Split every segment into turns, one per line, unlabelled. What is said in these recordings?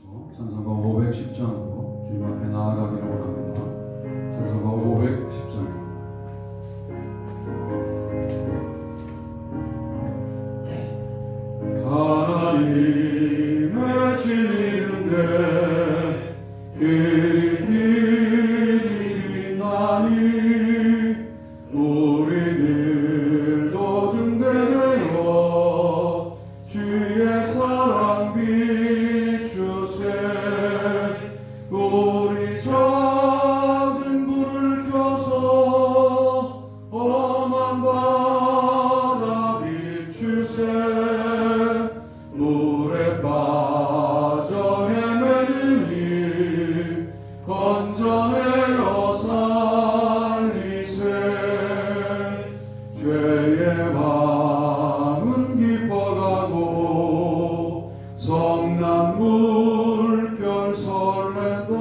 하시고 찬송가 510장으로 주님 앞에 나아가기를 원합니다. 찬송가 510장. 하나님의 진리인데 길이 나니 우리들도 등대내어 주의 사랑 비추세. 우리 작은 불을 켜서 험한 바다 비추세. 물에 빠져 헤매느니 건져내어 살리세. 죄의 밤은 깊어가고 성난 물결 설렌다.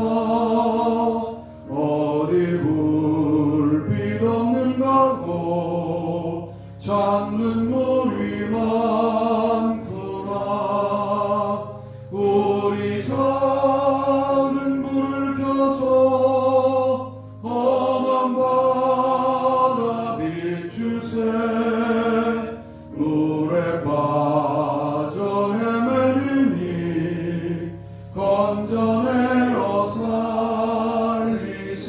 어디 불빛 없는 가고 잠든 물이 많구나. 우리 작은 불을 켜서 험한 바다 비추세. 물에 빠져 헤매느니 건져내어 살리세.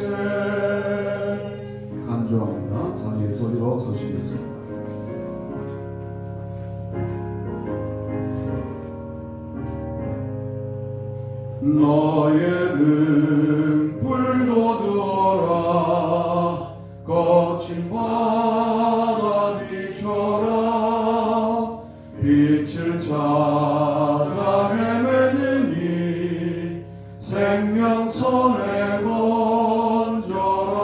간주합니다. 자리에서 일어서시겠습니다. 너의 등불도 두어라. 거친 바다 비춰라. 빛을 찾아 헤매느니 생명선에 건져라.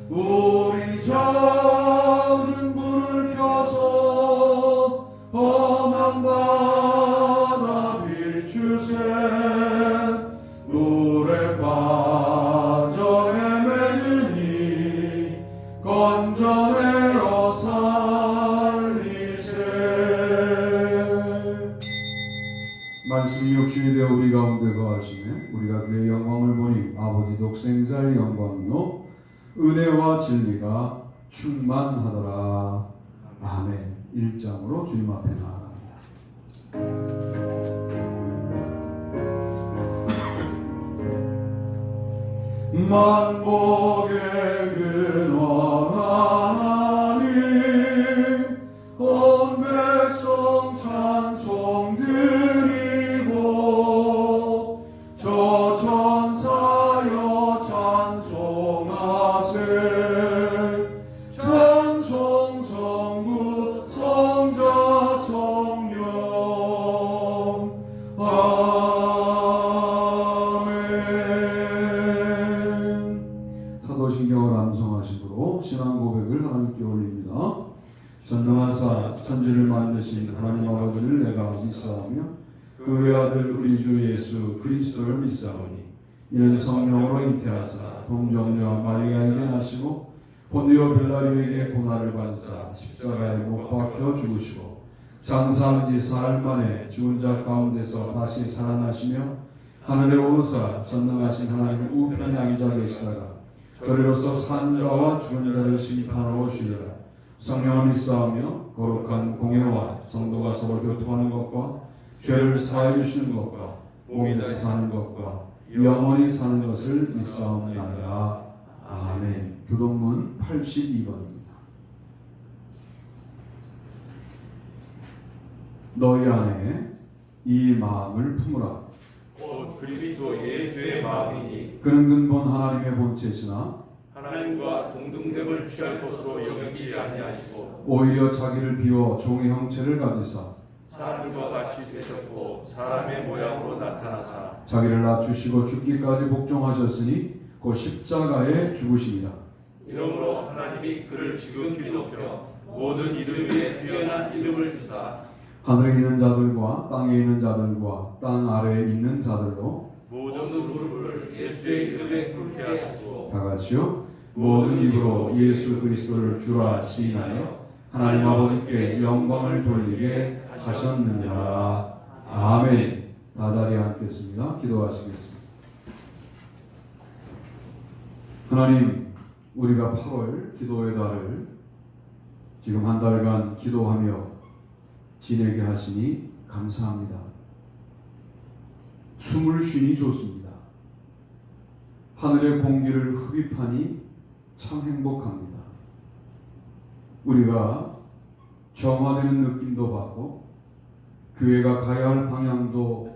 우리 작은 불을 켜서 험한 바다 비추세. 물에 빠져 헤매느니 건져내어 살리세. 말씀이 육신이 되어 우리 가운데 거하시네. 우리가 그의 영광을 보니 아버지 독생자의 영광이요 은혜와 진리가 충만하더라. 아멘. 1장으로 주님 앞에 나아갑니다. 만복의 근원 하나님 온 백성 찬송 드리고 저 천사여 찬송하세. 찬송 성부 성자 성령 사도신경을 암송하심으로 신앙 고백을 하나님께 올립니다. 전능하사 천지를 만드신 하나님 아버지를 내가 믿사오며 그 외아들 우리 주 예수 그리스도를 믿사오니 이는 성령으로 잉태하사 동정녀 마리아에게 나시고 본디오 빌라도에게 고난을 받으사 십자가에 못 박혀 죽으시고 장사한 지 사흘 만에 죽은 자 가운데서 다시 살아나시며 하늘에 오르사 전능하신 하나님 우편에 앉아 계시다가 저리로서 산 자와 죽은 자를 심판하러 오시리라. 성령을 믿사오며 거룩한 공예와 성도가 서로 교통하는 것과 죄를 사하여 주시는 것과 몸이 다시 사는 것과 영원히 사는 것을 믿사옵나이다. 아멘. 교동문 82번입니다. 너희 안에 이 마음을 품으라.
곧 그리스도 예수의 마음이니
그는 근본 하나님의 본체시나
하나님과 동등됨을 취할 것으로 여기지 아니하시고
오히려 자기를 비워 종의 형체를 가지사
사람과 같이 되셨고 사람의 모양으로 나타나사
자기를 낮추시고 죽기까지 복종하셨으니 곧 십자가에 죽으심이라.
이러므로 하나님이 그를 지극히 높여 모든 이름 위에 뛰어난 이름을 주사
하늘에 있는 자들과 땅에 있는 자들과 땅 아래에 있는 자들로
모든 무릎을 예수의 이름에 꿇게 하시고
다 같이요. 모든 입으로 예수 그리스도를 주라 시인하여 하나님 아버지께 영광을 돌리게 하셨느니라. 아멘. 다 자리에 앉겠습니다. 기도하시겠습니다. 하나님, 우리가 8월 기도의 달을 지금 한 달간 기도하며 지내게 하시니 감사합니다. 숨을 쉬니 좋습니다. 하늘의 공기를 흡입하니 참 행복합니다. 우리가 정화되는 느낌도 받고 교회가 가야 할 방향도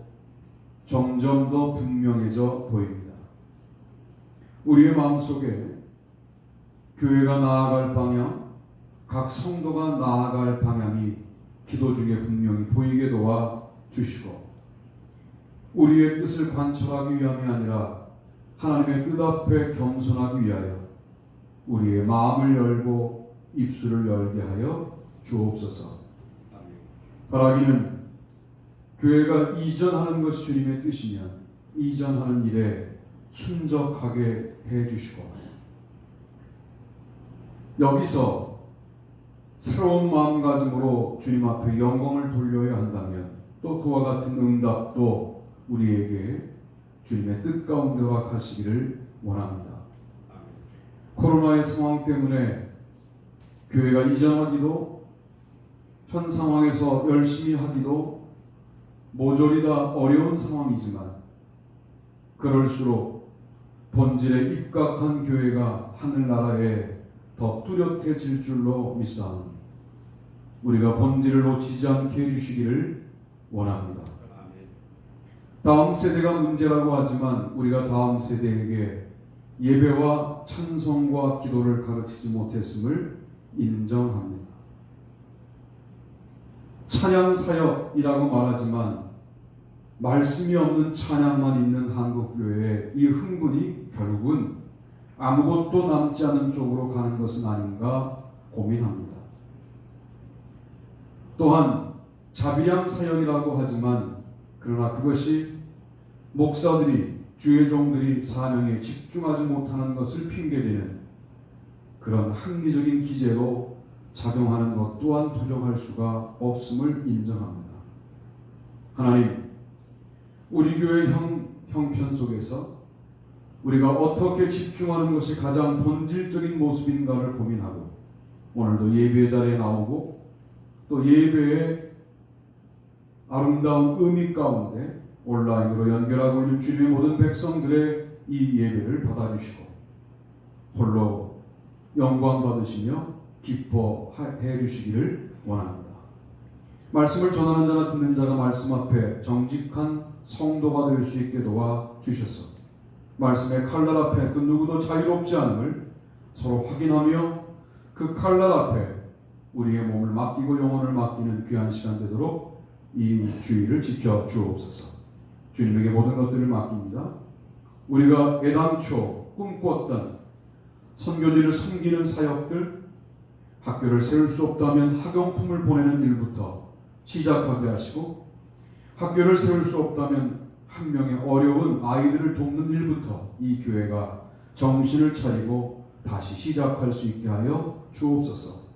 점점 더 분명해져 보입니다. 우리의 마음속에 교회가 나아갈 방향, 각 성도가 나아갈 방향이 기도 중에 분명히 보이게 도와 주시고, 우리의 뜻을 관철하기 위함이 아니라 하나님의 뜻 앞에 겸손하기 위하여 우리의 마음을 열고 입술을 열게 하여 주옵소서. 바라기는 교회가 이전하는 것이 주님의 뜻이면 이전하는 일에 순적하게 해주시고, 여기서 새로운 마음가짐으로 주님 앞에 영광을 돌려야 한다면 또 그와 같은 응답도 우리에게 주님의 뜻 가운데 허락하시기를 원합니다. 코로나의 상황 때문에 교회가 이전하기도, 현 상황에서 열심히 하기도 모조리 다 어려운 상황이지만, 그럴수록 본질에 입각한 교회가 하늘나라에 더 뚜렷해질 줄로 믿사오니 우리가 본질을 놓치지 않게 해주시기를 원합니다. 다음 세대가 문제라고 하지만 우리가 다음 세대에게 예배와 찬송과 기도를 가르치지 못했음을 인정합니다. 찬양 사역이라고 말하지만 말씀이 없는 찬양만 있는 한국교회의 이 흥분이 결국은 아무것도 남지 않은 쪽으로 가는 것은 아닌가 고민합니다. 또한 자비량 사역이라고 하지만 그러나 그것이 목사들이, 주의 종들이 사명에 집중하지 못하는 것을 핑계대는 그런 합리적인 기제로 작용하는 것 또한 부정할 수가 없음을 인정합니다. 하나님, 우리 교회 형편 속에서 우리가 어떻게 집중하는 것이 가장 본질적인 모습인가를 고민하고, 오늘도 예배 자리에 나오고 또 예배의 아름다운 의미 가운데 온라인으로 연결하고 있는 주님의 모든 백성들의 이 예배를 받아주시고 홀로 영광 받으시며 기뻐해 주시기를 원합니다. 말씀을 전하는 자나 듣는 자가 말씀 앞에 정직한 성도가 될 수 있게 도와 주셔서 말씀의 칼날 앞에 그 누구도 자유롭지 않음을 서로 확인하며 그 칼날 앞에 우리의 몸을 맡기고 영혼을 맡기는 귀한 시간 되도록 이 주의를 지켜 주옵소서. 주님에게 모든 것들을 맡깁니다. 우리가 애당초 꿈꿨던 선교지를 섬기는 사역들, 학교를 세울 수 없다면 학용품을 보내는 일부터 시작하게 하시고, 학교를 세울 수 없다면 한 명의 어려운 아이들을 돕는 일부터 이 교회가 정신을 차리고 다시 시작할 수 있게 하여 주옵소서.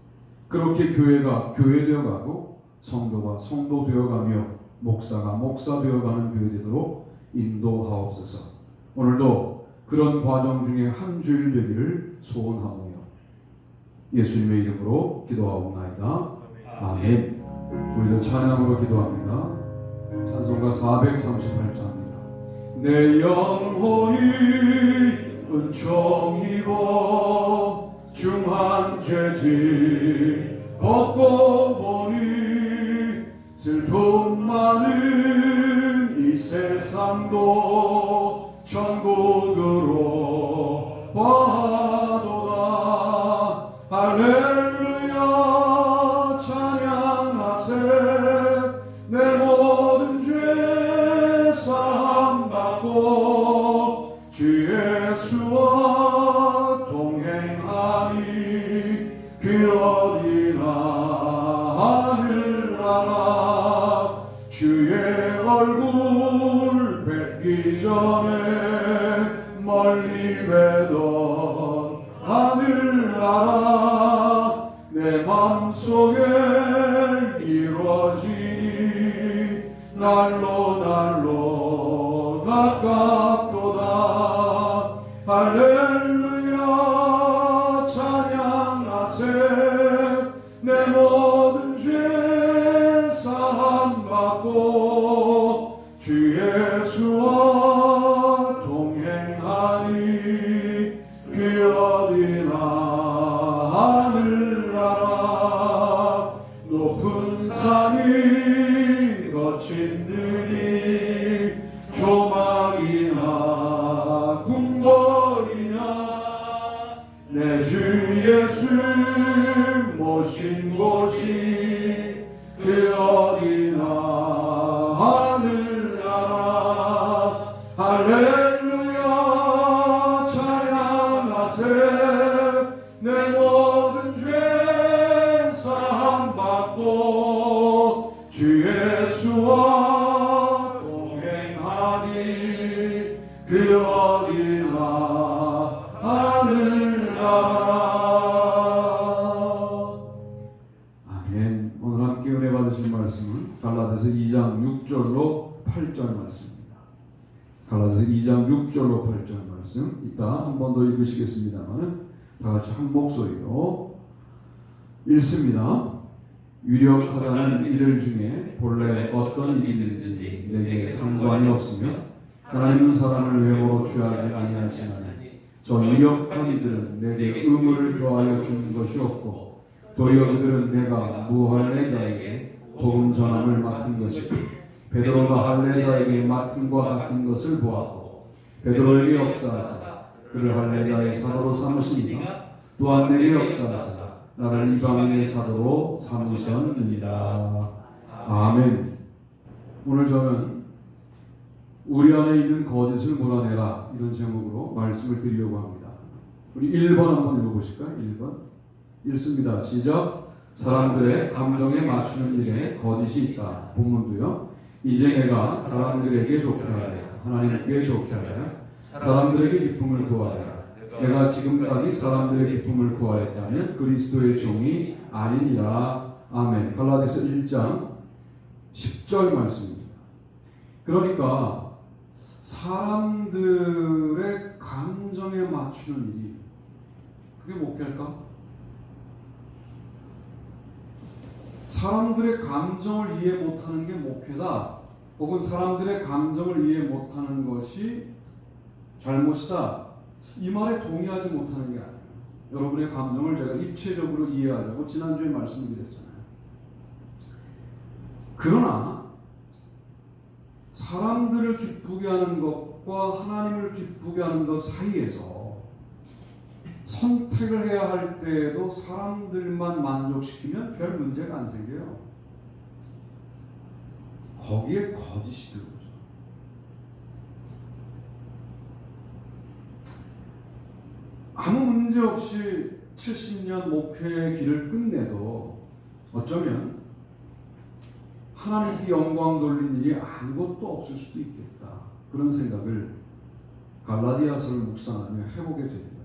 그렇게 교회가 교회되어가고 성도가 성도 되어가며 목사가 목사 되어가는 교회 되도록 인도하옵소서. 오늘도 그런 과정 중에 한 주일 되기를 소원하오며 예수님의 이름으로 기도하옵나이다. 아멘. 우리도 찬양으로 기도합니다. 찬송가 438장입니다. 내 영혼이 은총 입어 중한 죄질 벗고 보니 슬픔 많은 이 세상도 천국으로 와도다. 할렐루야 찬양하세. 내 모든 죄 사함 받고 주 예수와 동행하니 그 어디나 하늘나라. 주의 얼굴 뵙기 전에 멀리 뵈던 하늘나라. 내 맘속에 이루어지니 날로 가깝도다. 할렐루야 찬양하세. 내 모든 죄 사함 받고 주 예수와 동행하니 그 어디나 하늘나라 높은 산이 거친 들이 조막이나 궁궐이나 내 주 예수 모신 곳이 그 어디나 하늘나라. 할렐루야 찬양하세. 내 모든 죄 사함 받고 주 예수와 동행하니 그 어디나 하늘나라. 아멘. 오늘 함께 은혜 받으실 말씀은 갈라디아서 2장 6절로 8절 말씀입니다. 갈라디아서 2장 6절로 8절 말씀 이따 한 번 더 읽으시겠습니다만 다 같이 한 목소리로 읽습니다. 유력하다는 이들 중에 본래 어떤 일이든지 내게 상관이 없으며 하나님은 사람을 외모로 취하지 아니하시나니 저 유력한 이들은 내게 의무를 더하여 준 것이 없고 도리어 그들은 내가 무할례자에게 복음 전함을 맡은 것이고 베드로가 할례자에게 맡음과 같은 것을 보았고 베드로에게 역사하사 그를 할례자의 사도로 삼으시니가 또한 내게 역사하사 나를 이방인의 사도로 삼으셨느니라. 아멘. 오늘 저는 우리 안에 있는 거짓을 몰아내라 이런 제목으로 말씀을 드리려고 합니다. 우리 1번 한번 읽어보실까요? 1번 읽습니다. 시작. 사람들의 감정에 맞추는 일에 거짓이 있다. 본문도요. 이제 내가 사람들에게 좋게 하려 하나님께 좋게 하려 사람들에게 기쁨을 구하라. 내가 지금까지 사람들의 기쁨을 구하였다면 그리스도의 종이 아니니라. 아멘. 갈라디아서 1장 10절 말씀입니다. 그러니까 사람들의 감정에 맞추는 일이 그게 목회일까? 사람들의 감정을 이해 못하는 게 목회다. 혹은 사람들의 감정을 이해 못하는 것이 잘못이다. 이 말에 동의하지 못하는 게 아니에요. 여러분의 감정을 제가 입체적으로 이해하자고 지난주에 말씀드렸잖아요. 그러나 사람들을 기쁘게 하는 것과 하나님을 기쁘게 하는 것 사이에서 선택을 해야 할 때에도 사람들만 만족시키면 별 문제가 안 생겨요. 거기에 거짓이 들어오죠. 아무 문제 없이 70년 목회의 길을 끝내도 어쩌면 하나님께 영광 돌린 일이 아무것도 없을 수도 있겠다. 그런 생각을 갈라디아서를 묵상하며 해보게 되는 거예요.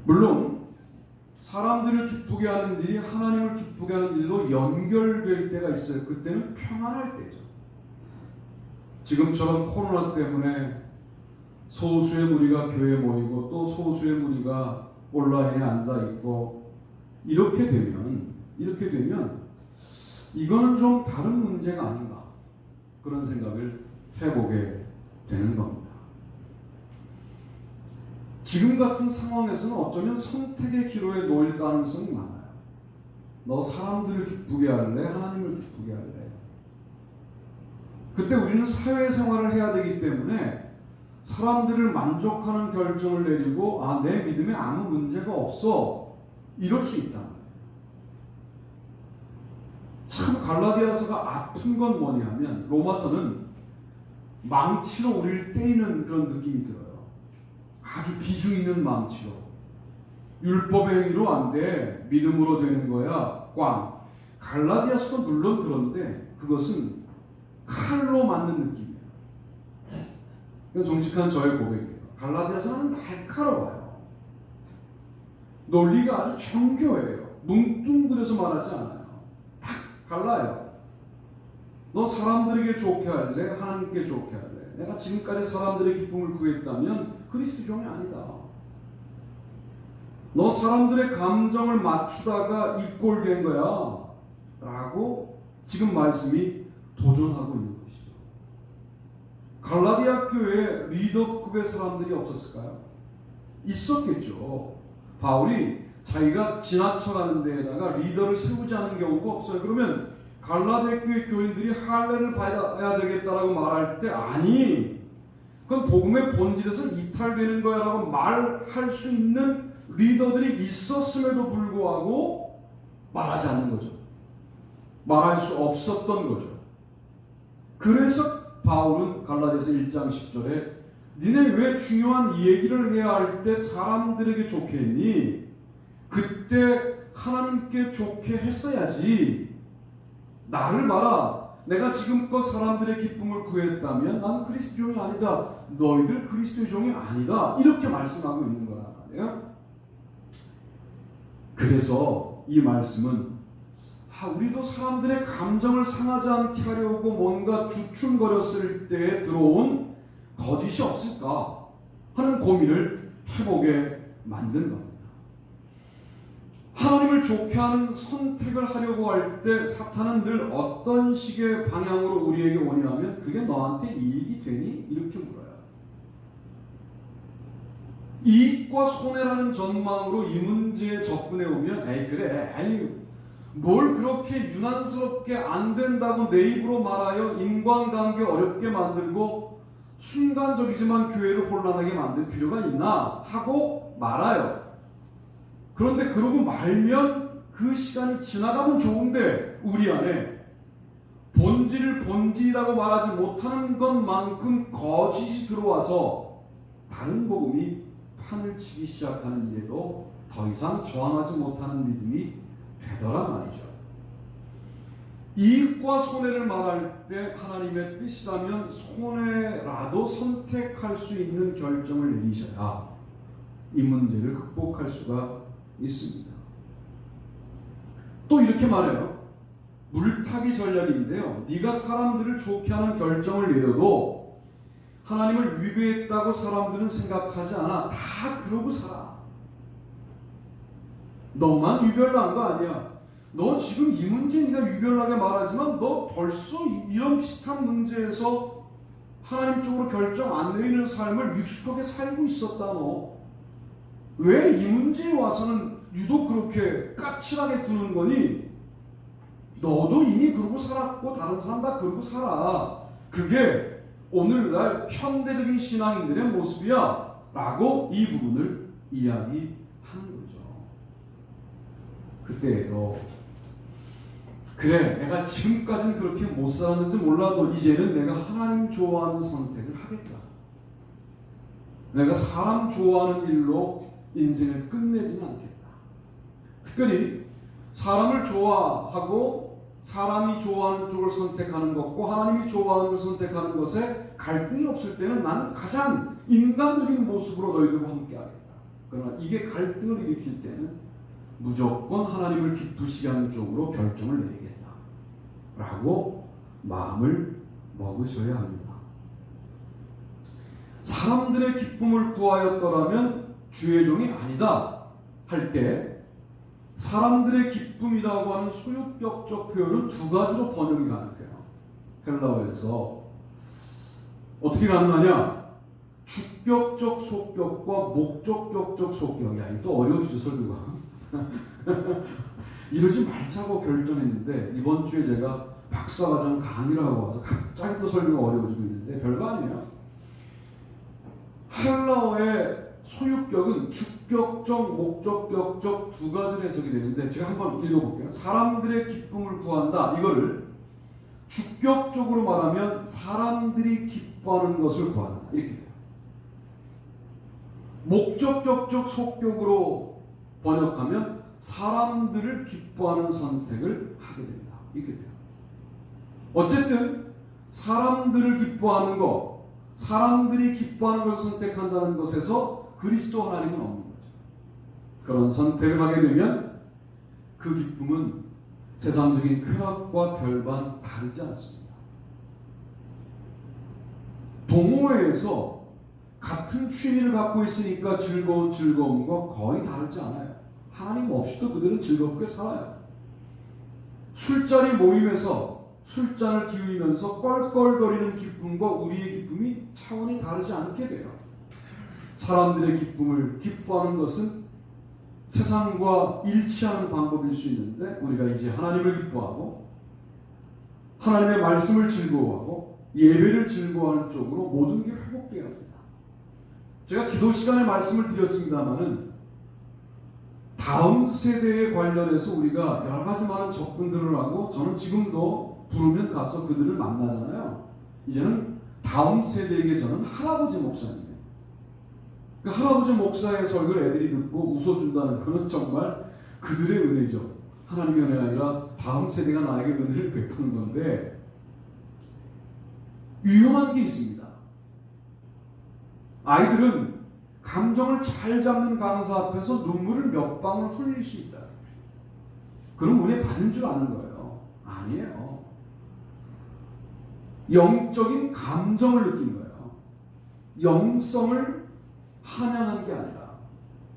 물론 사람들을 기쁘게 하는 일이 하나님을 기쁘게 하는 일로 연결될 때가 있어요. 그때는 평안할 때죠. 지금처럼 코로나 때문에 소수의 무리가 교회에 모이고 또 소수의 무리가 온라인에 앉아있고 이렇게 되면 이거는 좀 다른 문제가 아닌가 그런 생각을 해보게 되는 겁니다. 지금 같은 상황에서는 어쩌면 선택의 기로에 놓일 가능성이 많아요. 너 사람들을 기쁘게 할래? 하나님을 기쁘게 할래? 그때 우리는 사회생활을 해야 되기 때문에 사람들을 만족하는 결정을 내리고 내 믿음에 아무 문제가 없어 이럴 수 있단 말이에요. 참 갈라디아서가 아픈 건 뭐냐면 로마서는 망치로 우리를 때리는 그런 느낌이 들어요. 아주 비중 있는 망치로. 율법의 행위로 안 돼. 믿음으로 되는 거야. 꽝. 갈라디아서도 물론 그런데 그것은 칼로 맞는 느낌이에요. 이건 정직한 저의 고백이에요. 갈라디아서는 날카로워요. 논리가 아주 정교해요. 뭉뚱그려서 말하지 않아요. 딱 갈라요. 너 사람들에게 좋게 할래? 하나님께 좋게 할래? 내가 지금까지 사람들의 기쁨을 구했다면 그리스도 종이 아니다. 너 사람들의 감정을 맞추다가 이 꼴 된 거야 라고 지금 말씀이 도전하고 있는 것이죠. 갈라디아 교회에 리더급의 사람들이 없었을까요? 있었겠죠. 바울이 자기가 지나쳐가는 데에다가 리더를 세우지 않은 경우가 없어요. 그러면 갈라디아 교회 교인들이 할례를 받아야 되겠다라고 말할 때 아니, 그건 복음의 본질에서 이탈되는 거야 라고 말할 수 있는 리더들이 있었음에도 불구하고 말하지 않는 거죠. 말할 수 없었던 거죠. 그래서 바울은 갈라디아서 1장 10절에 니네 왜 중요한 얘기를 해야 할 때 사람들에게 좋게 했니? 그때 하나님께 좋게 했어야지. 나를 봐라. 내가 지금껏 사람들의 기쁨을 구했다면 난 그리스도의 종이 아니다. 너희들 그리스도의 종이 아니다. 이렇게 말씀하고 있는 거란 말이에요. 그래서 이 말씀은 우리도 사람들의 감정을 상하지 않게 하려고 뭔가 주춤거렸을 때에 들어온 거짓이 없을까 하는 고민을 해보게 만든 겁니다. 하나님을 좋게 하는 선택을 하려고 할 때 사탄은 늘 어떤 식의 방향으로 우리에게 오냐면 그게 너한테 이익이 되니? 이렇게 물어요. 이익과 손해라는 전망으로 이 문제에 접근해 오면 그래 뭘 그렇게 유난스럽게 안 된다고 내 입으로 말하여 인간관계 어렵게 만들고 순간적이지만 교회를 혼란하게 만들 필요가 있나 하고 말아요. 그런데 그러고 말면 그 시간이 지나가면 좋은데 우리 안에 본질이라고 말하지 못하는 것만큼 거짓이 들어와서 다른 복음이 판을 치기 시작하는 일에도 더 이상 저항하지 못하는 믿음이 되더라 말이죠. 이익과 손해를 말할 때 하나님의 뜻이라면 손해라도 선택할 수 있는 결정을 내리셔야 이 문제를 극복할 수가 있습니다. 또 이렇게 말해요. 물타기 전략인데요. 네가 사람들을 좋게 하는 결정을 내려도 하나님을 위배했다고 사람들은 생각하지 않아. 다 그러고 살아. 너만 유별난 거 아니야. 너 지금 이 문제 네가 유별나게 말하지만 너 벌써 이런 비슷한 문제에서 하나님 쪽으로 결정 안 내리는 삶을 익숙하게 살고 있었다 너. 왜 이 문제에 와서는 유독 그렇게 까칠하게 구는 거니? 너도 이미 그러고 살았고 다른 사람 다 그러고 살아. 그게 오늘날 현대적인 신앙인들의 모습이야 라고 이 부분을 이야기하는 거죠. 그때도 그래 내가 지금까지는 그렇게 못 살았는지 몰라도 이제는 내가 하나님 좋아하는 선택을 하겠다. 내가 사람 좋아하는 일로 인생을 끝내지는 않겠다. 특별히 사람을 좋아하고 사람이 좋아하는 쪽을 선택하는 것과 하나님이 좋아하는 걸 선택하는 것에 갈등이 없을 때는 나는 가장 인간적인 모습으로 너희들과 함께 하겠다. 그러나 이게 갈등을 일으킬 때는 무조건 하나님을 기쁘시게 하는 쪽으로 결정을 내리겠다 라고 마음을 먹으셔야 합니다. 사람들의 기쁨을 구하였더라면 주의 종이 아니다 할 때 사람들의 기쁨이라고 하는 소유격적 표현은 두 가지로 번역이 가능해요. 헬라어에서 어떻게 가능하냐? 주격적 속격과 목적격적 속격이야. 이거 또 어려워지죠 설교가. 이러지 말자고 결정했는데 이번 주에 제가 박사과정 강의를 하고 와서 갑자기 또 설교가 어려워지고 있는데 별거 아니에요. 헬라어의 소유격은 주격적, 목적격적 두 가지로 해석이 되는데 제가 한번 읽어볼게요. 사람들의 기쁨을 구한다. 이거를 주격적으로 말하면 사람들이 기뻐하는 것을 구한다. 이렇게 돼요. 목적격적 속격으로 번역하면 사람들을 기뻐하는 선택을 하게 된다. 이렇게 돼요. 어쨌든 사람들을 기뻐하는 것, 사람들이 기뻐하는 것을 선택한다는 것에서 그리스도 하나님은 없는 거죠. 그런 선택을 하게 되면 그 기쁨은 세상적인 쾌락과 별반 다르지 않습니다. 동호회에서 같은 취미를 갖고 있으니까 즐거운 즐거움과 거의 다르지 않아요. 하나님 없이도 그들은 즐겁게 살아요. 술자리 모임에서 술잔을 기울이면서 껄껄거리는 기쁨과 우리의 기쁨이 차원이 다르지 않게 돼요. 사람들의 기쁨을 기뻐하는 것은 세상과 일치하는 방법일 수 있는데, 우리가 이제 하나님을 기뻐하고 하나님의 말씀을 즐거워하고 예배를 즐거워하는 쪽으로 모든 게 회복되어야 합니다. 제가 기도 시간에 말씀을 드렸습니다마는 다음 세대에 관련해서 우리가 여러 가지 많은 접근들을 하고, 저는 지금도 부르면 가서 그들을 만나잖아요. 이제는 다음 세대에게 저는 할아버지 목사님이에요. 그 할아버지 목사의 설교를 애들이 듣고 웃어준다는 것은 정말 그들의 은혜죠. 하나님의 은혜가 아니라 다음 세대가 나에게 은혜를 베푸는 건데, 위험한 게 있습니다. 아이들은 감정을 잘 잡는 강사 앞에서 눈물을 몇 방울 흘릴 수 있다. 그럼 은혜 받은 줄 아는 거예요. 아니에요. 영적인 감정을 느낀 거예요. 영성을 한양한 게 아니라.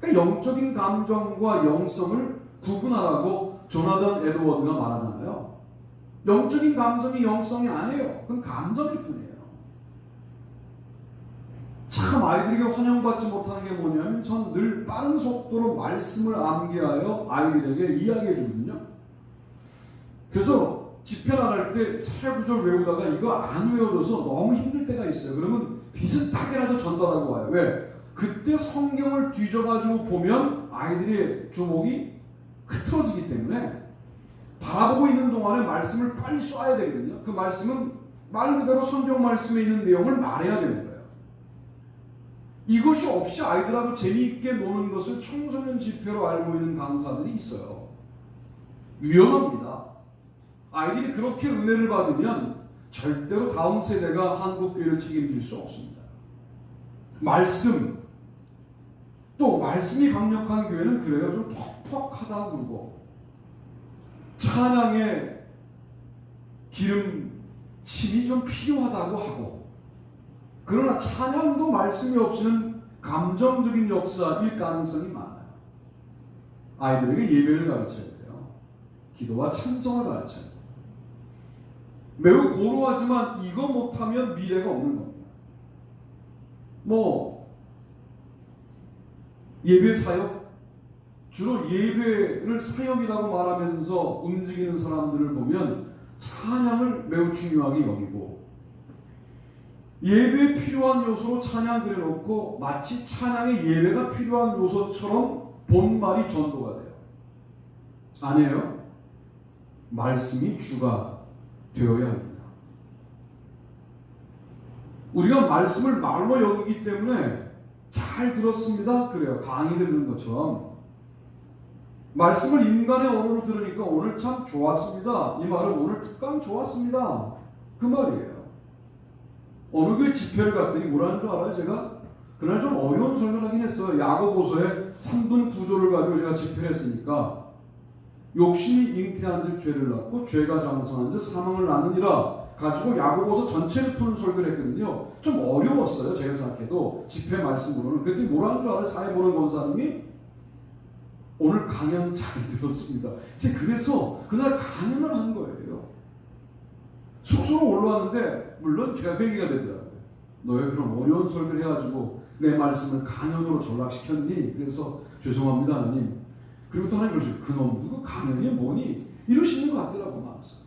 그러니까 영적인 감정과 영성을 구분하라고 조나단 에드워드가 말하잖아요. 영적인 감정이 영성이 아니에요. 그건 감정일 뿐이에요. 참 아이들에게 환영받지 못하는 게 뭐냐면, 전 늘 빠른 속도로 말씀을 암기하여 아이들에게 이야기해 주거든요. 그래서 집회 나갈 때 새 구절 외우다가 이거 안 외워져서 너무 힘들 때가 있어요. 그러면 비슷하게라도 전달하고 와요. 왜? 그때 성경을 뒤져가지고 보면 아이들의 주목이 흐트러지기 때문에 바라보고 있는 동안에 말씀을 빨리 쏴야 되거든요. 그 말씀은 말 그대로 성경 말씀에 있는 내용을 말해야 되는 거예요. 이것이 없이 아이들하고 재미있게 노는 것을 청소년 집회로 알고 있는 강사들이 있어요. 위험합니다. 아이들이 그렇게 은혜를 받으면 절대로 다음 세대가 한국교회를 책임질 수 없습니다. 말씀, 또 말씀이 강력한 교회는 그래요. 좀 퍽퍽하다 그러고 찬양의 기름침이 좀 필요하다고 하고, 그러나 찬양도 말씀이 없이는 감정적인 역사일 가능성이 많아요. 아이들에게 예배를 가르쳐야 돼요. 기도와 찬송을 가르쳐야 돼요. 매우 고루하지만 이거 못하면 미래가 없는 겁니다. 예배 사역? 주로 예배를 사역이라고 말하면서 움직이는 사람들을 보면 찬양을 매우 중요하게 여기고, 예배에 필요한 요소로 찬양 그려놓고 마치 찬양의 예배가 필요한 요소처럼 본말이 전도가 돼요. 아니에요. 말씀이 주가 되어야 합니다. 우리가 말씀을 말로 여기기 때문에 잘 들었습니다. 그래요. 강의 듣는 것처럼. 말씀을 인간의 언어로 들으니까 오늘 참 좋았습니다. 이 말은 오늘 특강 좋았습니다. 그 말이에요. 어느 교회 집회를 갔더니 뭐라는 줄 알아요? 제가 그날 좀 어려운 설교를 하긴 했어요. 야고보서의 3분 구조를 가지고 제가 집회를 했으니까, 욕심이 잉태한 즉 죄를 낳고 죄가 장성한 즉 사망을 낳느니라 가지고 야고보서 전체를 푸는 설교를 했거든요. 좀 어려웠어요. 제가 생각해도 집회 말씀으로는. 그랬더니 뭐라는 줄 알아요? 사회 보는 권사님이 오늘 강연 잘 들었습니다. 제가 그래서 그날 강연을 한 거예요. 숙소로 올라왔는데 물론 제가 회개가 되더라고요. 너 왜 그런 어려운 설교를 해가지고 내 말씀을 강연으로 전락시켰니? 그래서 죄송합니다 하나님. 그리고 또 하나님 그러죠. 그놈 누구 강연이 뭐니? 이러시는 것 같더라고 마음속에.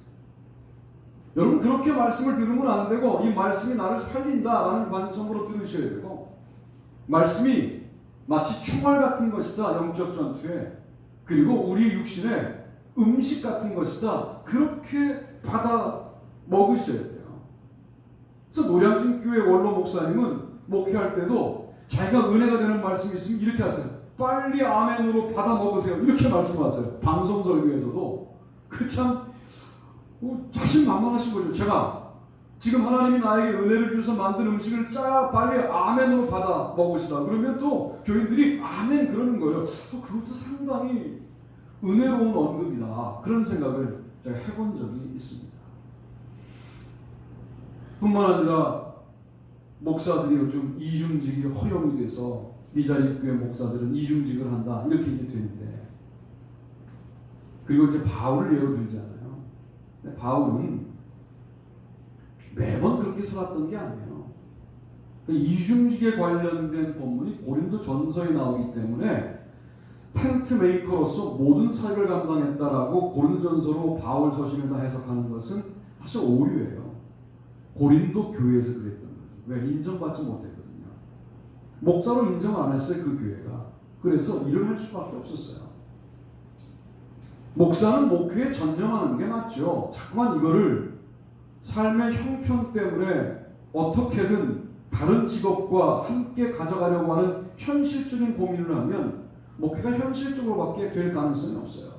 여러분 그렇게 말씀을 들으면 안 되고, 이 말씀이 나를 살린다라는 관점으로 들으셔야 되고, 말씀이 마치 총알 같은 것이다 영적 전투에, 그리고 우리 육신의 음식 같은 것이다 그렇게 받아 먹으셔야 돼요. 그래서 노량진 교회 원로 목사님은 목회할 때도 자기가 은혜가 되는 말씀이 있으면 이렇게 하세요. 빨리 아멘으로 받아 먹으세요. 이렇게 말씀하세요. 방송 설교에서도. 그 참 자신만만하신 거죠. 제가 지금 하나님이 나에게 은혜를 주셔서 만든 음식을 빨리 아멘으로 받아 먹으시라. 그러면 또 교인들이 아멘 그러는 거예요. 그것도 상당히 은혜로운 언급이다. 그런 생각을 제가 해본 적이 있습니다. 뿐만 아니라 목사들이 요즘 이중직이 허용이 돼서 미자립교회 목사들은 이중직을 한다 이렇게 이제 되는데, 그리고 이제 바울을 예로 들잖아요. 근데 바울은 매번 그렇게 살았던 게 아니에요. 이중직에 관련된 본문이 고린도 전서에 나오기 때문에 텐트 메이커로서 모든 사역을 감당했다라고 고린도전서로 바울 서신을 다 해석하는 것은 사실 오류예요. 고린도 교회에서 그랬던 거죠. 왜? 인정받지 못했거든요. 목사로 인정 안 했어요, 그 교회가. 그래서 일을 할 수밖에 없었어요. 목사는 목회에 전념하는 게 맞죠. 자꾸만 이거를 삶의 형편 때문에 어떻게든 다른 직업과 함께 가져가려고 하는 현실적인 고민을 하면 목회가 현실적으로밖에 될 가능성이 없어요.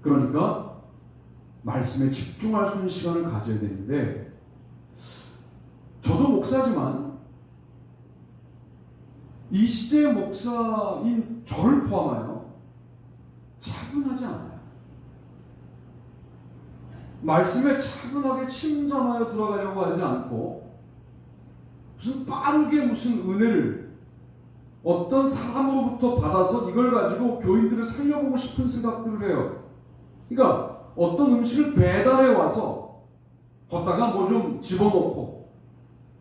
그러니까 말씀에 집중할 수 있는 시간을 가져야 되는데, 저도 목사지만 이 시대의 목사인 저를 포함하여 차분하지 않아요. 말씀에 차분하게 침잠하여 들어가려고 하지 않고 무슨 빠르게 무슨 은혜를 어떤 사람으로부터 받아서 이걸 가지고 교인들을 살려보고 싶은 생각들을 해요. 그러니까 어떤 음식을 배달해 와서 걷다가 뭐 좀 집어넣고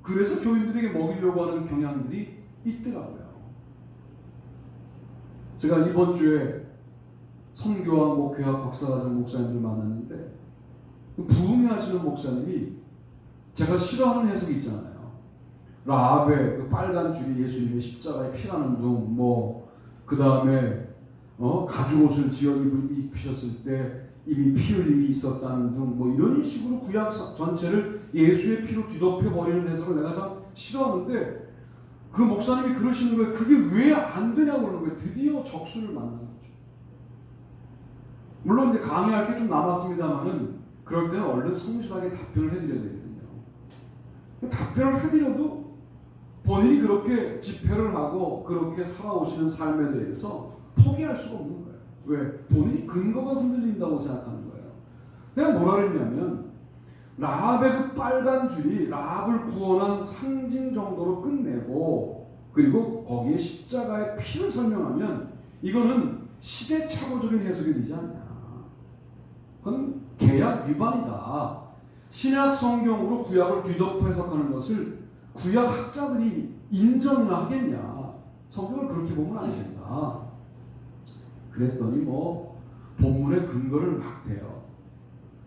그래서 교인들에게 먹이려고 하는 경향들이 있더라고요. 제가 이번 주에 선교학, 목회학, 박사과정 목사님들 만났는데 부흥회 하시는 목사님이 제가 싫어하는 해석이 있잖아요. 라합의 그 빨간 줄이 예수님의 십자가에 피라는 둥, 그 다음에 가죽옷을 지어 입히셨을 때 이미 피 흘림이 있었다는 둥, 이런 식으로 구약 전체를 예수의 피로 뒤덮여 버리는 해석을 내가 참 싫어하는데, 그 목사님이 그러시는 거예요. 그게 왜 안 되냐고 그러는 거예요. 드디어 적수를 만난 거죠. 물론 이제 강의할 게 좀 남았습니다만은 그럴 때는 얼른 성실하게 답변을 해드려야 되거든요. 답변을 해드려도 본인이 그렇게 집회를 하고 그렇게 살아오시는 삶에 대해서 포기할 수가 없는 거예요. 왜? 본인이 근거가 흔들린다고 생각하는 거예요. 내가 뭐라 그랬냐면, 라합의 그 빨간 줄이 라합을 구원한 상징 정도로 끝내고, 그리고 거기에 십자가의 피를 설명하면 이거는 시대착오적인 해석이 되지 않냐. 그건 계약 위반이다. 신약 성경으로 구약을 뒤덮어 해석하는 것을 구약 학자들이 인정이나 하겠냐. 성경을 그렇게 보면 안 된다. 그랬더니 본문의 근거를 막 대요.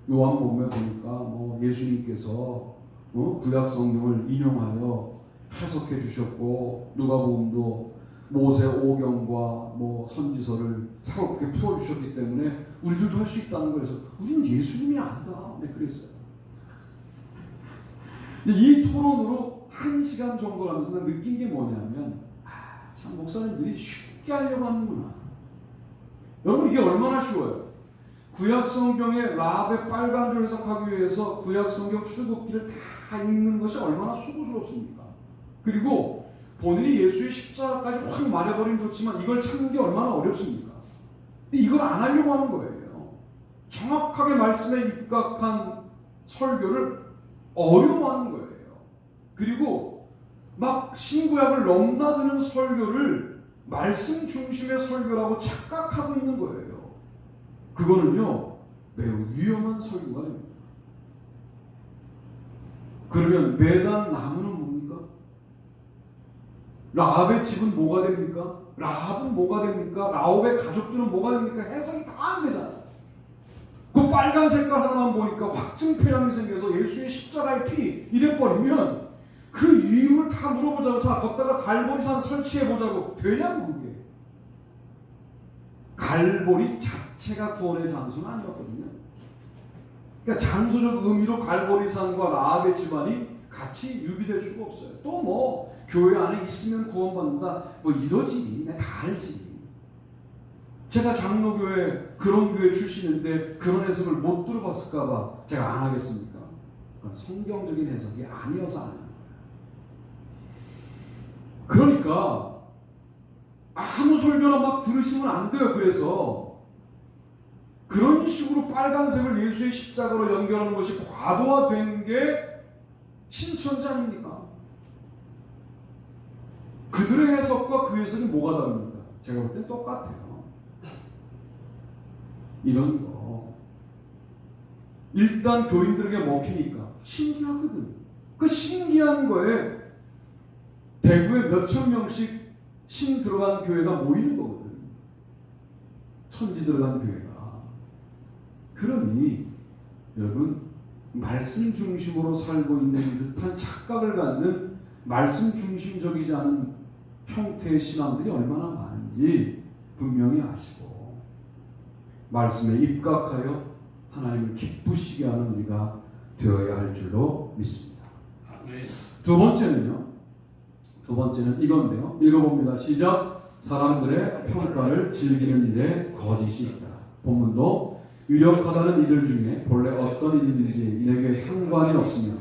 요한복음에 보니까 예수님께서 구약 성경을 인용하여 해석해 주셨고, 누가복음도 모세 오경과 선지서를 새롭게 풀어 주셨기 때문에 우리들도 할 수 있다는 거에서 우리는 예수님이 아니다. 네, 그랬어요. 이 토론으로 1시간 정도 하면서 느낀 게 뭐냐면, 참 목사님들이 쉽게 하려고 하는구나. 여러분, 이게 얼마나 쉬워요. 구약 성경의 라합의 빨간 줄 해석하기 위해서 구약 성경 출애굽기를 다 읽는 것이 얼마나 수고스럽습니까? 그리고 본인이 예수의 십자가까지 확 말해버리면 좋지만 이걸 찾는 게 얼마나 어렵습니까? 근데 이걸 안 하려고 하는 거예요. 정확하게 말씀에 입각한 설교를 어려워하는 거예요. 그리고 막 신구약을 넘나드는 설교를 말씀 중심의 설교라고 착각하고 있는 거예요. 그거는요, 매우 위험한 설교가 됩니다. 그러면 매단 나무는 뭡니까? 라합의 집은 뭐가 됩니까? 라합은 뭐가 됩니까? 라합의 가족들은 뭐가 됩니까? 해석이 다 안 되잖아요. 그 빨간 색깔 하나만 보니까 확증폐량이 생겨서 예수의 십자가의 피 이래버리면 그 이유를 다 물어보자고, 자, 걷다가 갈보리산 설치해보자고 되냐고. 그게 갈보리 자체가 구원의 장소는 아니었거든요. 그러니까 장소적 의미로 갈보리산과 라합의 집안이 같이 유비될 수가 없어요. 또 교회 안에 있으면 구원받는다 이러지. 내가 다 알지. 제가 장로교회 그런 교회 출신인데 그런 해석을 못 들어봤을까봐 제가 안 하겠습니까? 그건 성경적인 해석이 아니어서 안 하는 거예요. 그러니까 아무 설교나 막 들으시면 안 돼요. 그래서 그런 식으로 빨간색을 예수의 십자가로 연결하는 것이 과도화된 게 신천지 아닙니까? 그들의 해석과 그 해석이 뭐가 다릅니까? 제가 볼 땐 똑같아요. 이런 거 일단 교인들에게 먹히니까 신기하거든. 그 신기한 거에 대구에 몇천 명씩 신 들어간 교회가 모이는 거거든. 천지 들어간 교회가. 그러니 여러분, 말씀 중심으로 살고 있는 듯한 착각을 갖는 말씀 중심적이지 않은 형태의 신앙들이 얼마나 많은지 분명히 아시고 말씀에 입각하여 하나님을 기쁘시게 하는 우리가 되어야 할 줄로 믿습니다. 두 번째는 이건데요. 읽어봅니다. 시작. 사람들의 평가를 즐기는 일에 거짓이 있다. 본문도 유력하다는 이들 중에 본래 어떤 일이든지 내게 상관이 없으며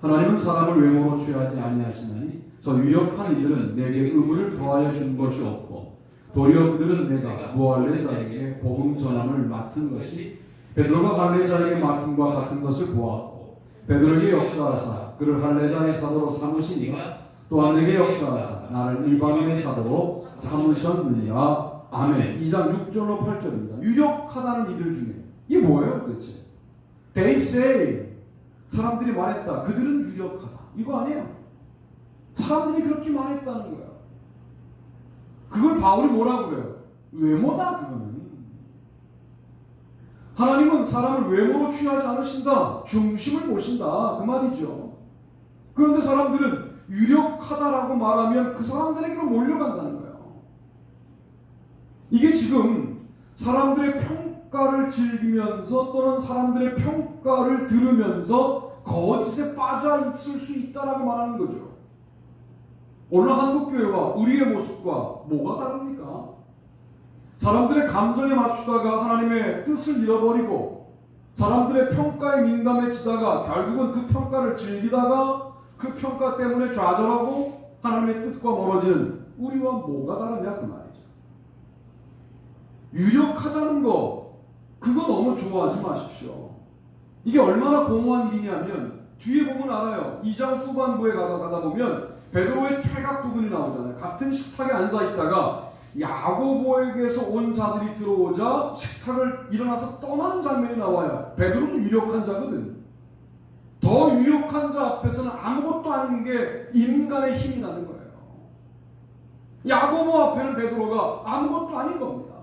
하나님은 사람을 외모로 취하지 아니하시나니 저 유력한 이들은 내게 의무를 더하여 준 것이 없고 도리어 그들은 내가 무할례자에게 복음 전함을 맡은 것이 베드로가 할례자에게 맡음과 같은 것을 보았고 베드로에게 역사하사 그를 할례자의 사도로 삼으시니가 또한 내게 역사하사 나를 이방인의 사도로 삼으셨느니라. 아멘. 2장 6절로 8절입니다. 유력하다는 이들 중에 이게 뭐예요 도대체? They say, 사람들이 말했다. 그들은 유력하다. 이거 아니에요. 사람들이 그렇게 말했다는 거야. 그걸 바울이 뭐라고 그래요? 외모다 그거는. 하나님은 사람을 외모로 취하지 않으신다. 중심을 보신다. 그 말이죠. 그런데 사람들은 유력하다라고 말하면 그 사람들에게로 몰려간다는 거예요. 이게 지금 사람들의 평가를 즐기면서 또는 사람들의 평가를 들으면서 거짓에 빠져 있을 수 있다라고 말하는 거죠. 오늘 한국교회와 우리의 모습과 뭐가 다릅니까? 사람들의 감정에 맞추다가 하나님의 뜻을 잃어버리고 사람들의 평가에 민감해지다가 결국은 그 평가를 즐기다가 그 평가 때문에 좌절하고 하나님의 뜻과 멀어지는 우리와 뭐가 다르냐 그 말이죠. 유력하다는 거 그거 너무 좋아하지 마십시오. 이게 얼마나 공허한 일이냐면 뒤에 보면 알아요. 2장 후반부에 가다 보면 베드로의 퇴각 부분이 나오잖아요. 같은 식탁에 앉아있다가 야고보에게서 온 자들이 들어오자 식탁을 일어나서 떠나는 장면이 나와요. 베드로도 유력한 자거든. 더 유력한 자 앞에서는 아무것도 아닌 게 인간의 힘이 나는 거예요. 야고보 앞에는 베드로가 아무것도 아닌 겁니다.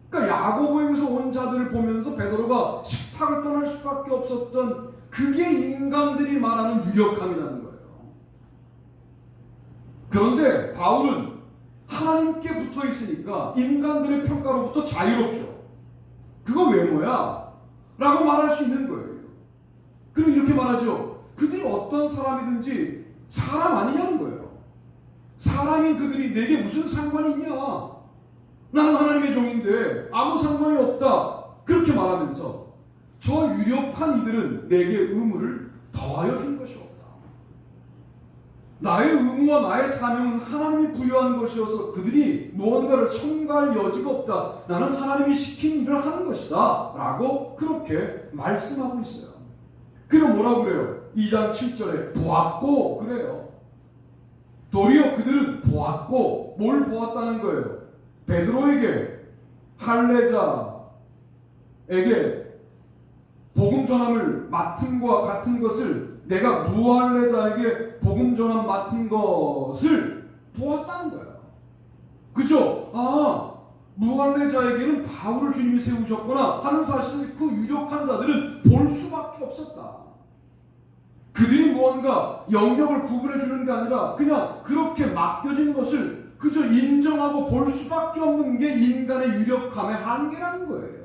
그러니까 야고보에게서 온 자들을 보면서 베드로가 식탁을 떠날 수밖에 없었던 그게 인간들이 말하는 유력함이라는 거예요. 그런데 바울은 하나님께 붙어 있으니까 인간들의 평가로부터 자유롭죠. 그거 외모야 라고 말할 수 있는 거예요. 그리고 이렇게 말하죠. 그들이 어떤 사람이든지 사람 아니냐는 거예요. 사람인 그들이 내게 무슨 상관이 있냐. 나는 하나님의 종인데 아무 상관이 없다. 그렇게 말하면서 저 유력한 이들은 내게 의무를 더하여 준 것이 없다. 나의 의무와 나의 사명은 하나님이 부여한 것이어서 그들이 무언가를 첨가할 여지가 없다. 나는 하나님이 시킨 일을 하는 것이다. 라고 그렇게 말씀하고 있어요. 그럼 뭐라고 그래요? 2장 7절에 보았고 그래요. 도리어 그들은 보았고 뭘 보았다는 거예요? 베드로에게 할례자에게 복음 전함을 맡음과 같은 것을 내가 무할례자에게 복음 전함 맡은 것을 보았다는 거예요. 그죠? 아, 무할례자에게는 바울을 주님이 세우셨구나 하는 사실을 그 유력한 자들은 볼 수밖에 없었다. 그들이 무언가 영역을 구분해 주는 게 아니라 그냥 그렇게 맡겨진 것을 그저 인정하고 볼 수밖에 없는 게 인간의 유력함의 한계라는 거예요.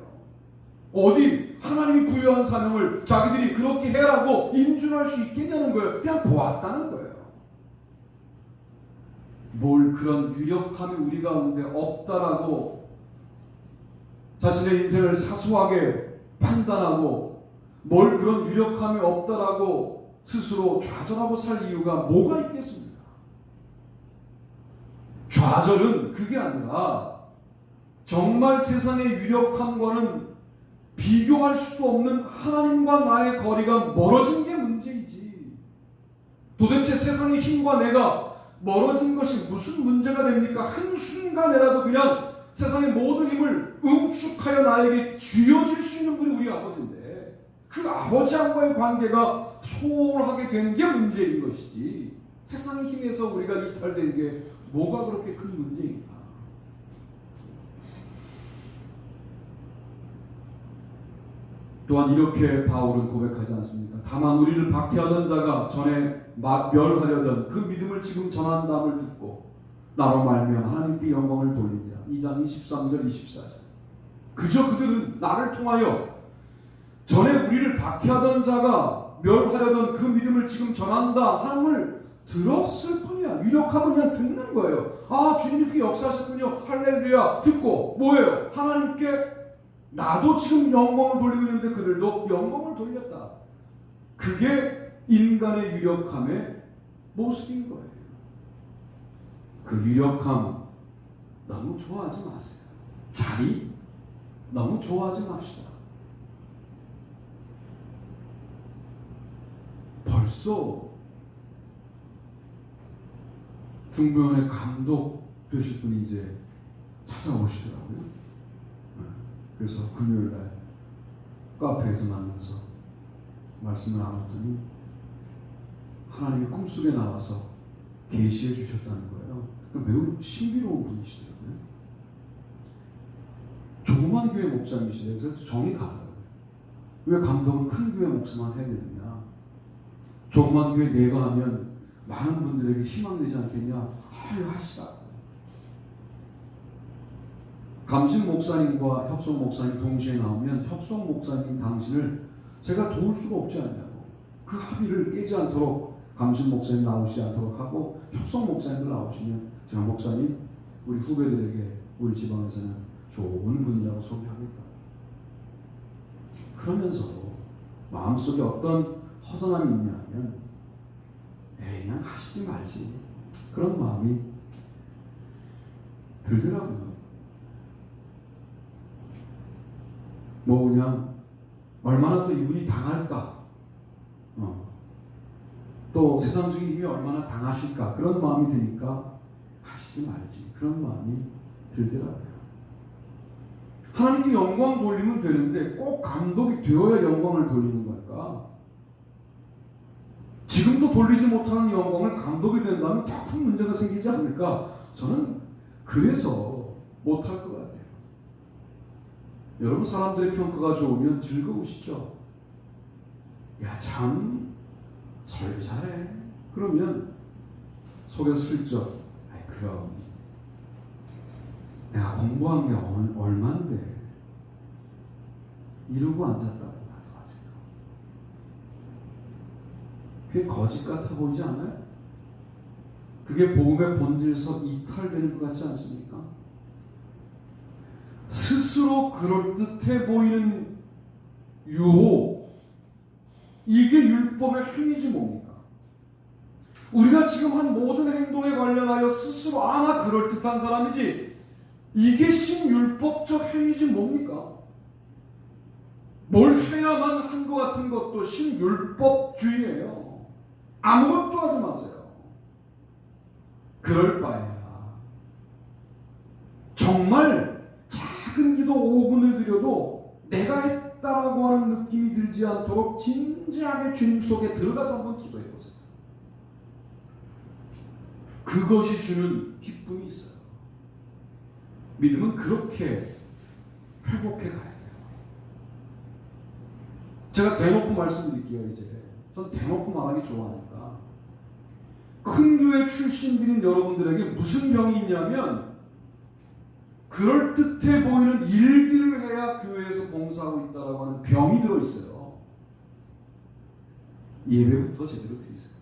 어디 하나님이 부여한 사명을 자기들이 그렇게 해라고 인준할 수 있겠냐는 거예요. 그냥 보았다는 거예요. 뭘 그런 유력함이 우리 가운데 없다라고 자신의 인생을 사소하게 판단하고 뭘 그런 유력함이 없다라고 스스로 좌절하고 살 이유가 뭐가 있겠습니까? 좌절은 그게 아니라 정말 세상의 유력함과는 비교할 수도 없는 하나님과 나의 거리가 멀어진 게 문제이지. 도대체 세상의 힘과 내가 멀어진 것이 무슨 문제가 됩니까? 한순간에라도 그냥 세상의 모든 힘을 응축하여 나에게 쥐어질 수 있는 분이 우리 아버지인데 그 아버지와의 관계가 소홀하게 된 게 문제인 것이지 세상의 힘에서 우리가 이탈된 게 뭐가 그렇게 큰 문제인가? 또한 이렇게 바울은 고백하지 않습니까? 다만 우리를 박해하던 자가 전에 멸하려던 그 믿음을 지금 전한다함을 듣고 나로 말미암아 하나님께 영광을 돌리니라. 2장 23절 24절. 그저 그들은 나를 통하여 전에 우리를 박해하던 자가 멸하려던 그 믿음을 지금 전한다 함을 들었을 뿐이야. 유력하면 그냥 듣는 거예요. 아, 주님께 역사하셨군요. 할렐루야. 듣고 뭐예요? 하나님께 나도 지금 영광을 돌리고 있는데 그들도 영광을 돌렸다. 그게 인간의 유력함의 모습인 거예요. 그 유력함 너무 좋아하지 마세요. 자리 너무 좋아하지 맙시다. 벌써 중부연의 감독 되실 분이 이제 찾아오시더라고요. 그래서 금요일날 카페에서 만나서 말씀을 나눴더니 하나님이 꿈속에 나와서 계시해 주셨다는 거예요. 그러니까 매우 신비로운 분이시더라고요. 조그만 교회 목사님이시래요. 그래서 정이 가더라고요. 왜 감독은 큰 교회 목사만 해야 되느냐? 조그만 교회 내가 하면 많은 분들에게 희망되지 않겠냐? 아유, 하시라. 감신 목사님과 협성 목사님 동시에 나오면 협성 목사님 당신을 제가 도울 수가 없지 않냐고. 그 합의를 깨지 않도록 감신 목사님 나오시지 않도록 하고 협성 목사님들 나오시면 제가 목사님 우리 후배들에게 우리 지방에서는 좋은 분이라고 소개하겠다. 그러면서 마음속에 어떤 허전함이 있냐면 그냥 하시지 말지 그런 마음이 들더라고요. 뭐 그냥 얼마나 또 이분이 당할까, 또 세상적인 힘이 얼마나 당하실까 그런 마음이 드니까 하시지 말지 그런 마음이 들더라고요. 하나님께 영광 돌리면 되는데 꼭 감독이 되어야 영광을 돌리는 걸까? 지금도 돌리지 못하는 영광을 감독이 된다면 더 큰 문제가 생기지 않을까? 저는 그래서 못할 것 같아요. 여러분 사람들의 평가가 좋으면 즐거우시죠? 야, 참 설교 잘해. 그러면 속에서 슬쩍 아이 그럼 내가 공부한 게 얼만데 이러고 앉았다고 나도 아직도. 그게 거짓 같아 보이지 않아요? 그게 복음의 본질에서 이탈되는 것 같지 않습니까? 스스로 그럴듯해 보이는 유혹, 이게 율법의 행위지 뭡니까? 우리가 지금 한 모든 행동에 관련하여 스스로 나 그럴듯한 사람이지, 이게 신율법적 행위지 뭡니까? 뭘 해야만 한 것 같은 것도 신율법주의예요. 아무것도 하지 마세요. 그럴 바에야 정말 작은 기도 5분을 드려도 내가 했다라고 하는 느낌이 들지 않도록 진지하게 주님 속에 들어가서 한번 기도해 보세요. 그것이 주는 기쁨이 있어요. 믿음은 그렇게 회복해 가야 돼요. 제가 대놓고 말씀드릴게요. 이제 전 대놓고 말하기 좋아하니까. 큰 교회 출신들인 여러분들에게 무슨 병이 있냐면 그럴듯해 보이는 일들을 해야 교회에서 봉사하고 있다고 하는 병이 들어있어요. 예배부터 제대로 드리세요.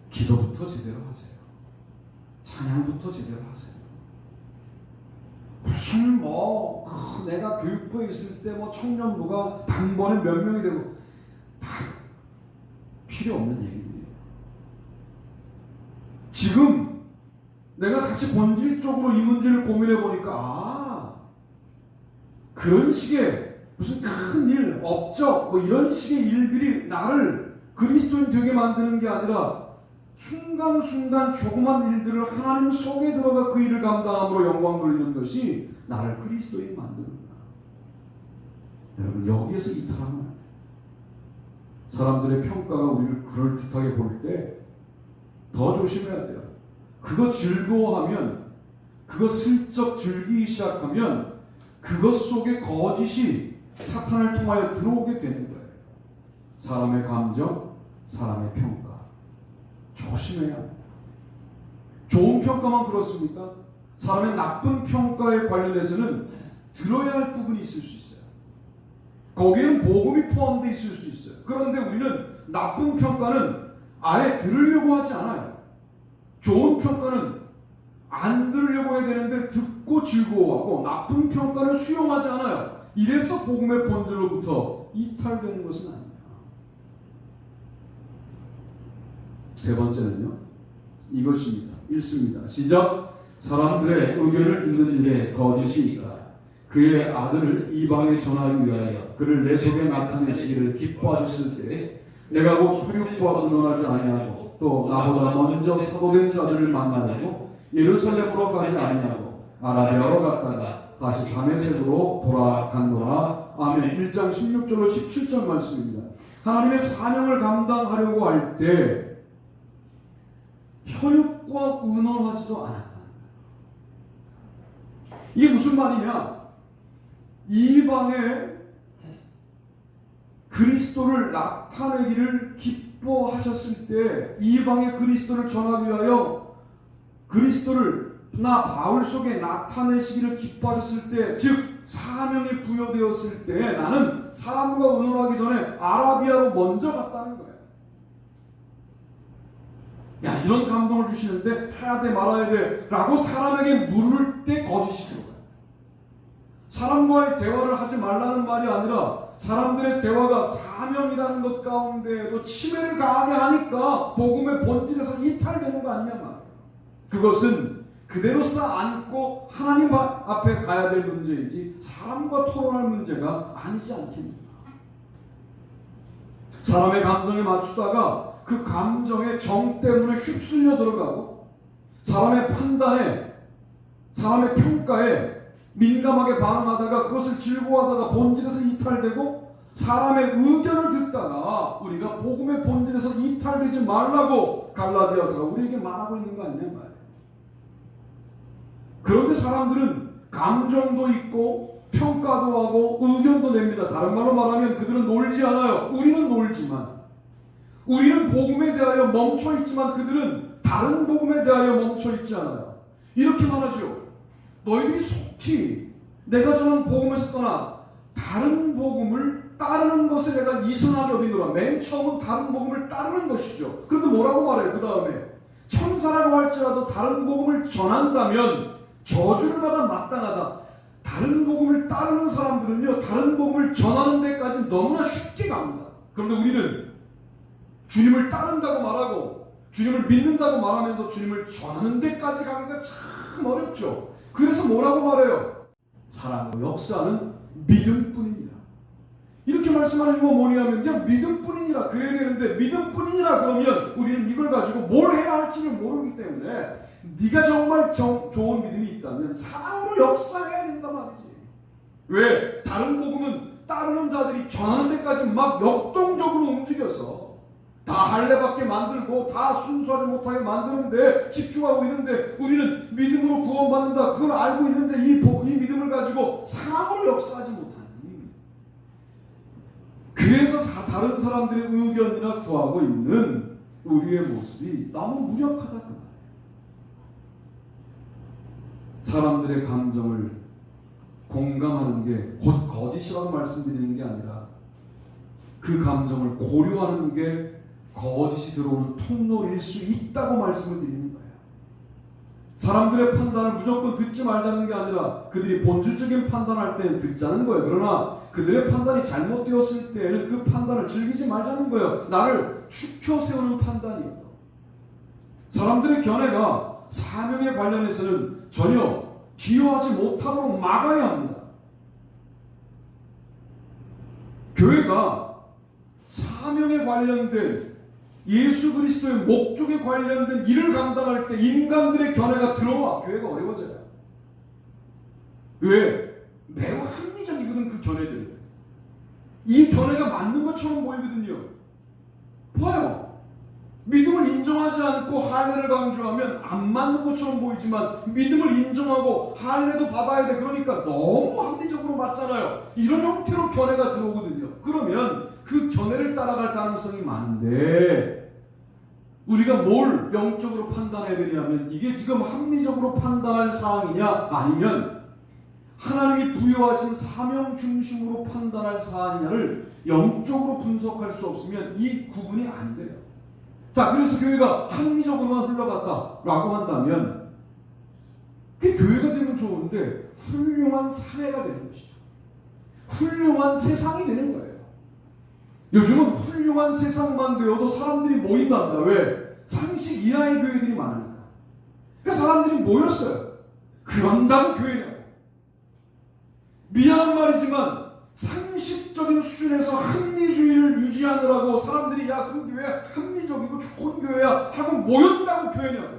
기도부터 제대로 하세요. 찬양부터 제대로 하세요. 무슨 내가 교육부에 있을 때 청년부가 단번에 몇 명이 되고 다 필요 없는 얘기들이에요. 지금 내가 다시 본질적으로 이 문제를 고민해 보니까 그런 식의 무슨 큰 일, 업적 뭐 이런 식의 일들이 나를 그리스도인 되게 만드는 게 아니라 순간순간 조그만 일들을 하나님 속에 들어가 그 일을 감당함으로 영광 돌리는 것이 나를 그리스도인 만드는구나. 여러분, 여기에서 이탈하면 안 돼요. 사람들의 평가가 우리를 그럴듯하게 볼 때 더 조심해야 돼요. 그거 즐거워하면, 그거 슬쩍 즐기기 시작하면 그것 속에 거짓이 사탄을 통하여 들어오게 되는 거예요. 사람의 감정, 사람의 평가 조심해야 합니다. 좋은 평가만 그렇습니까? 사람의 나쁜 평가에 관련해서는 들어야 할 부분이 있을 수 있어요. 거기에는 복음이 포함되어 있을 수 있어요. 그런데 우리는 나쁜 평가는 아예 들으려고 하지 않아요. 좋은 평가는 안 들으려고 해야 되는데 듣고 즐거워하고, 나쁜 평가는 수용하지 않아요. 이래서 복음의 본질로부터 이탈되는 것은 아닙니다. 세 번째는요, 이것입니다. 읽습니다. 시작. 사람들의 의견을 듣는 일에 거짓이 있다. 그의 아들을 이방에 전하기 위하여 그를 내 속에 나타내시기를 기뻐하셨을 때에 내가 곧 혈육과 의논하지 아니하고 또 나보다 먼저 사도된 자들을 만나려고 예루살렘으로 가지 아니하고 아라비아로 갔다가 다시 다메섹으로 돌아간노라. 아멘. 1장 16절로 17절 말씀입니다. 하나님의 사명을 감당하려고 할 때 혈육과 의논하지도 않았다. 이게 무슨 말이냐? 이방에 그리스도를 나타내기를 기뻐하셨을 때, 이방에 그리스도를 전하기 위하여 그리스도를 나 바울 속에 나타내시기를 기뻐하셨을 때, 즉 사명이 부여되었을 때 나는 사람과 의논하기 전에 아라비아로 먼저 갔다는 거예요. 야, 이런 감동을 주시는데 해야 돼 말아야 돼 라고 사람에게 물을 때 거짓이 들어가요. 사람과의 대화를 하지 말라는 말이 아니라 사람들의 대화가 사명이라는 것 가운데에도 침해를 가하게 하니까 복음의 본질에서 이탈되는 거 아니냐 말이에요. 그것은 그대로 쌓아안고 하나님 앞에 가야 될 문제이지 사람과 토론할 문제가 아니지 않겠는가. 사람의 감정에 맞추다가 그 감정의 정 때문에 휩쓸려 들어가고 사람의 판단에, 사람의 평가에 민감하게 반응하다가 그것을 즐거워하다가 본질에서 이탈되고, 사람의 의견을 듣다가 우리가 복음의 본질에서 이탈되지 말라고 갈라디아서가 우리에게 말하고 있는 거 아니냐 말이에요. 그런데 사람들은 감정도 있고 평가도 하고 의견도 냅니다. 다른 말로 말하면 그들은 놀지 않아요. 우리는 놀지만, 우리는 복음에 대하여 멈춰있지만 그들은 다른 복음에 대하여 멈춰있지 않아요. 이렇게 말하죠. 너희들이 속히 내가 전한 복음에서 떠나 다른 복음을 따르는 것에 내가 이상하게 여기노라. 맨 처음은 다른 복음을 따르는 것이죠. 그런데 뭐라고 말해요? 그 다음에 천사라고 할지라도 다른 복음을 전한다면 저주를 받아 마땅하다. 다른 복음을 따르는 사람들은요, 다른 복음을 전하는 데까지 너무나 쉽게 갑니다. 그런데 우리는 주님을 따른다고 말하고 주님을 믿는다고 말하면서 주님을 전하는 데까지 가기가 참 어렵죠. 그래서 뭐라고 말해요? 사랑의 역사는 믿음뿐입니다. 이렇게 말씀하는 건 뭐냐면 그냥 믿음뿐이니라 그래야 되는데, 믿음뿐이니라 그러면 우리는 이걸 가지고 뭘 해야 할지를 모르기 때문에 네가 정말 좋은 믿음이 있다면 사랑으로 역사해야 된단 말이지. 왜? 다른 복음은 따르는 자들이 전하는 데까지 막 역동적으로 움직여서 다 할례받게 만들고 다 순수하지 못하게 만드는데 집중하고 있는데, 우리는 믿음으로 구원받는다 그걸 알고 있는데 이 믿음을 가지고 사랑으로 역사하지 못하는, 그래서 다른 사람들의 의견이나 구하고 있는 우리의 모습이 너무 무력하다 그 말이에요. 사람들의 감정을 공감하는 게 곧 거짓이라고 말씀드리는 게 아니라 그 감정을 고려하는 게 거짓이 들어오는 통로일 수 있다고 말씀을 드리는 거예요. 사람들의 판단을 무조건 듣지 말자는 게 아니라 그들이 본질적인 판단할 때는 듣자는 거예요. 그러나 그들의 판단이 잘못되었을 때에는 그 판단을 즐기지 말자는 거예요. 나를 추켜 세우는 판단이에요. 사람들의 견해가 사명에 관련해서는 전혀 기여하지 못하도록 막아야 합니다. 교회가 사명에 관련된 예수 그리스도의 목적에 관련된 일을 감당할 때 인간들의 견해가 들어와 교회가 어려워져요. 왜? 매우 합리적이거든. 그 견해들이 이 견해가 맞는 것처럼 보이거든요. 봐요. 믿음을 인정하지 않고 할례를 강조하면 안 맞는 것처럼 보이지만 믿음을 인정하고 할례도 받아야 돼. 그러니까 너무 합리적으로 맞잖아요. 이런 형태로 견해가 들어오거든요. 그러면 그 견해를 따라갈 가능성이 많은데 우리가 뭘 영적으로 판단해야 되냐면 이게 지금 합리적으로 판단할 사항이냐 아니면 하나님이 부여하신 사명 중심으로 판단할 사항이냐를 영적으로 분석할 수 없으면 이 구분이 안 돼요. 자, 그래서 교회가 합리적으로만 흘러갔다라고 한다면 그게 교회가 되면 좋은데 훌륭한 사회가 되는 것이죠. 훌륭한 세상이 되는 거예요. 요즘은 훌륭한 세상만 되어도 사람들이 모인답니다. 왜? 상식 이하의 교회들이 많으니까. 그래서 사람들이 모였어요. 그런다고 교회냐고. 미안한 말이지만 상식적인 수준에서 합리주의를 유지하느라고 사람들이 야, 그 교회 합리적이고 좋은 교회야 하고 모였다고 교회냐고.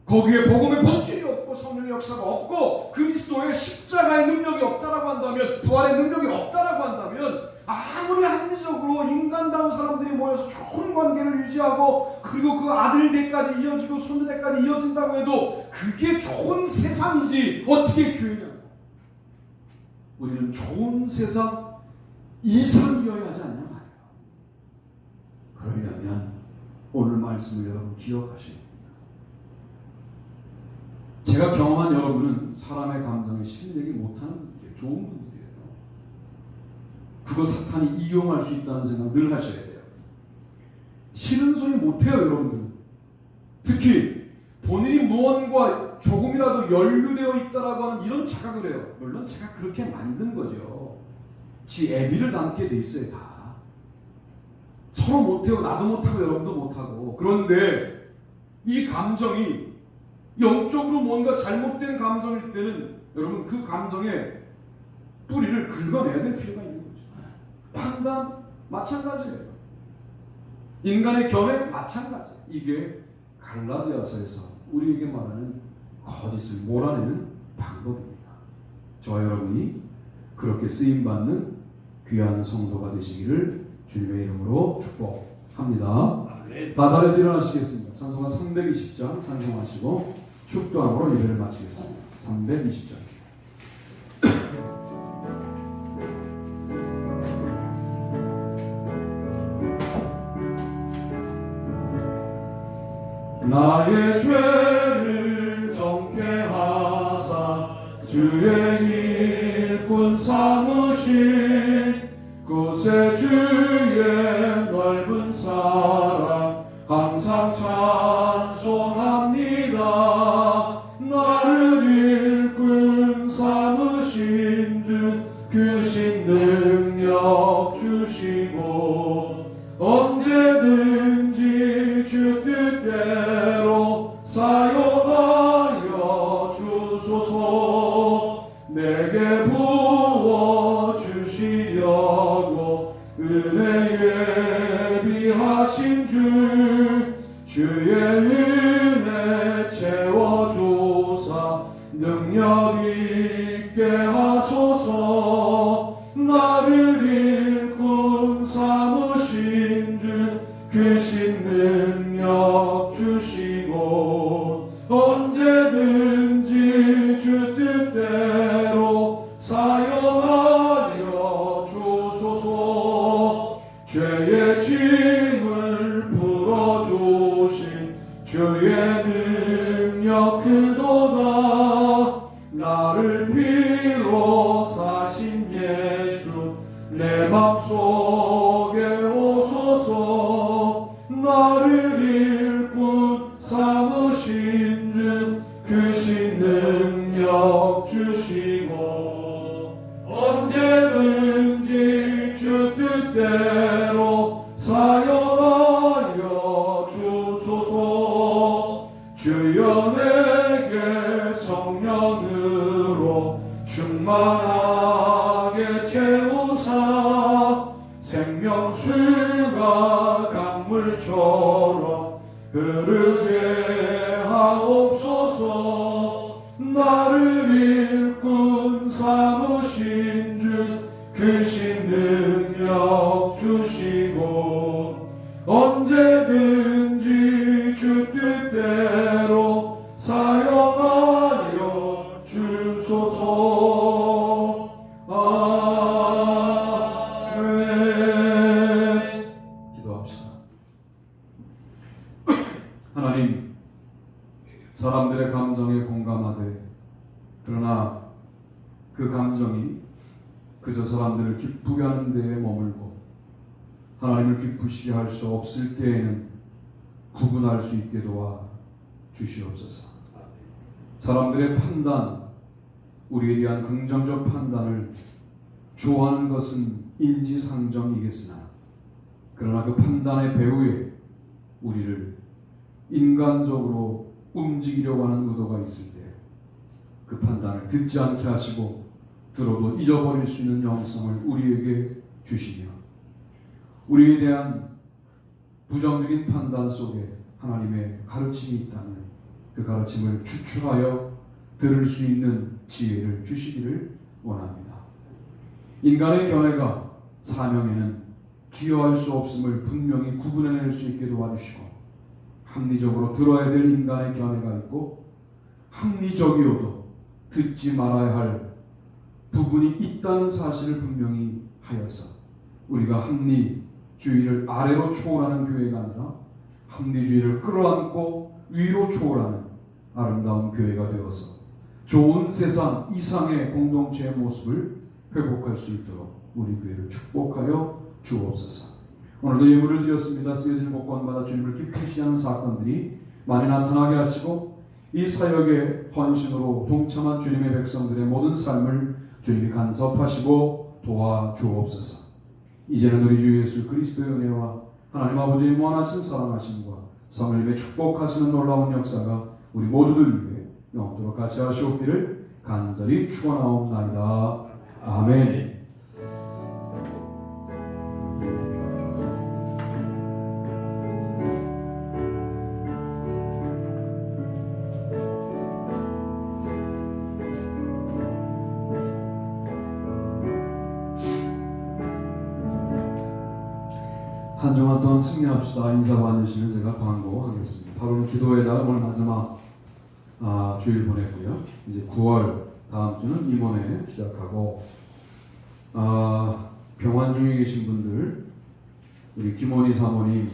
거기에 복음의 본질이 없고 성령의 역사가 없고 그리스도의 십자가의 능력이 없다라고 한다면, 부활의 능력이 없다라고 한다면 아무리 합리적으로 인간다운 사람들이 모여서 좋은 관계를 유지하고 그리고 그 아들대까지 이어지고 손자대까지 이어진다고 해도 그게 좋은 세상이지 어떻게 교회냐고. 우리는 좋은 세상 이상이어야 하지 않냐 말이에요. 그러려면 오늘 말씀을 여러분 기억하셔야 됩니다. 제가 경험한 여러분은 사람의 감정에 실내기 못하는 분들이에요. 좋은 분들이에요. 그거 사탄이 이용할 수 있다는 생각 늘 하셔야 돼요. 싫은 소리 못해요, 여러분들은. 특히 본인이 무언과 조금이라도 연루되어 있다라고 하는 이런 자각을 해요. 물론 제가 그렇게 만든 거죠. 지 애비를 담게 돼 있어요. 다 서로 못해요. 나도 못하고 여러분도 못하고. 그런데 이 감정이 영적으로 뭔가 잘못된 감정일 때는 여러분 그 감정의 뿌리를 긁어내야 될 필요가 있는 거죠. 판단 마찬가지예요. 인간의 견해 마찬가지예요. 이게 갈라디아서에서 우리에게 말하는 거짓을 몰아내는 방법입니다. 저와 여러분이 그렇게 쓰임받는 귀한 성도가 되시기를 주님의 이름으로 축복합니다. 다 잘해서 일어나시겠습니다. 찬송가 320장 찬송하시고 축도함으로 예배를 마치겠습니다. 320장. 나의 죄를 정케 하사 주의 일꾼 삼으신 구세주의 넓은 사랑 항상 찬송합니다. 나를 일꾼 삼으신 주 크신 능력 주시고 언제든지 주 뜻대로 사용하여 주소서. 내게 부어 주시려고 은혜 예비하신 주 주의 은혜 채워주사 능력 있게 하소서. 나를 일꾼 삼으신 주 크신 능력 주시고 언제든지 주 뜻대로 사용하여 주소서. 죄의 짐을 풀어주신 주의 능력 크도다. 나를 피로 사신 예수 내 맘속에 오소서. 나를 일꾼 삼으신 주 크신 능력 주시고 언제든지 주 뜻대로 사용하여 주소서. 주여 내게 성령으로 충만하게 채우사 생명수가 강물처럼 흐르게 하옵소서. 나를 일꾼 삼으신 주 크신 능력 주시고 언제든지 주 뜻대로 사용하여 주소서. 아멘. 기도합시다. 하나님, 사람들의 감정에 공감하되 그러나 그 감정이 그저 사람들을 기쁘게 하는 데에 머물고 하나님을 기쁘시게 할 수 없을 때에는 구분할 수 있게 도와 주시옵소서. 사람들의 판단, 우리에 대한 긍정적 판단을 좋아하는 것은 인지상정이겠으나 그러나 그 판단의 배후에 우리를 인간적으로 움직이려고 하는 의도가 있을 때 그 판단을 듣지 않게 하시고 들어도 잊어버릴 수 있는 영성을 우리에게 주시며 우리에 대한 부정적인 판단 속에 하나님의 가르침이 있다면 그 가르침을 추출하여 들을 수 있는 지혜를 주시기를 원합니다. 인간의 견해가 사명에는 기여할 수 없음을 분명히 구분해낼 수 있게 도와주시고 합리적으로 들어야 될 인간의 견해가 있고 합리적이어도 듣지 말아야 할 부분이 있다는 사실을 분명히 하여서 우리가 합리주의를 아래로 초월하는 교회가 아니라 합리주의를 끌어안고 위로 초월하는 아름다운 교회가 되어서 좋은 세상 이상의 공동체의 모습을 회복할 수 있도록 우리 교회를 축복하여 주옵소서. 오늘도 예물을 드렸습니다. 쓰여진 복권받아 주님을 기쁘시게 하는 사건들이 많이 나타나게 하시고 이 사역의 헌신으로 동참한 주님의 백성들의 모든 삶을 주님이 간섭하시고 도와주옵소서. 이제는 우리 주 예수 그리스도의 은혜와 하나님 아버지의 무한하신 사랑하심과 성령님의 축복하시는 놀라운 역사가 우리 모두들 위해 영원토록 같이 하시옵기를 간절히 축원하옵나이다. 아멘. 한 주간 동안 승리합시다. 인사 받으시는 제가 광고하겠습니다. 바로 기도회다 오늘 마지막 주일 보내고요. 이제 9월 다음 주는 임원회 시작하고 병환 중에 계신 분들 우리 김원희 사모님,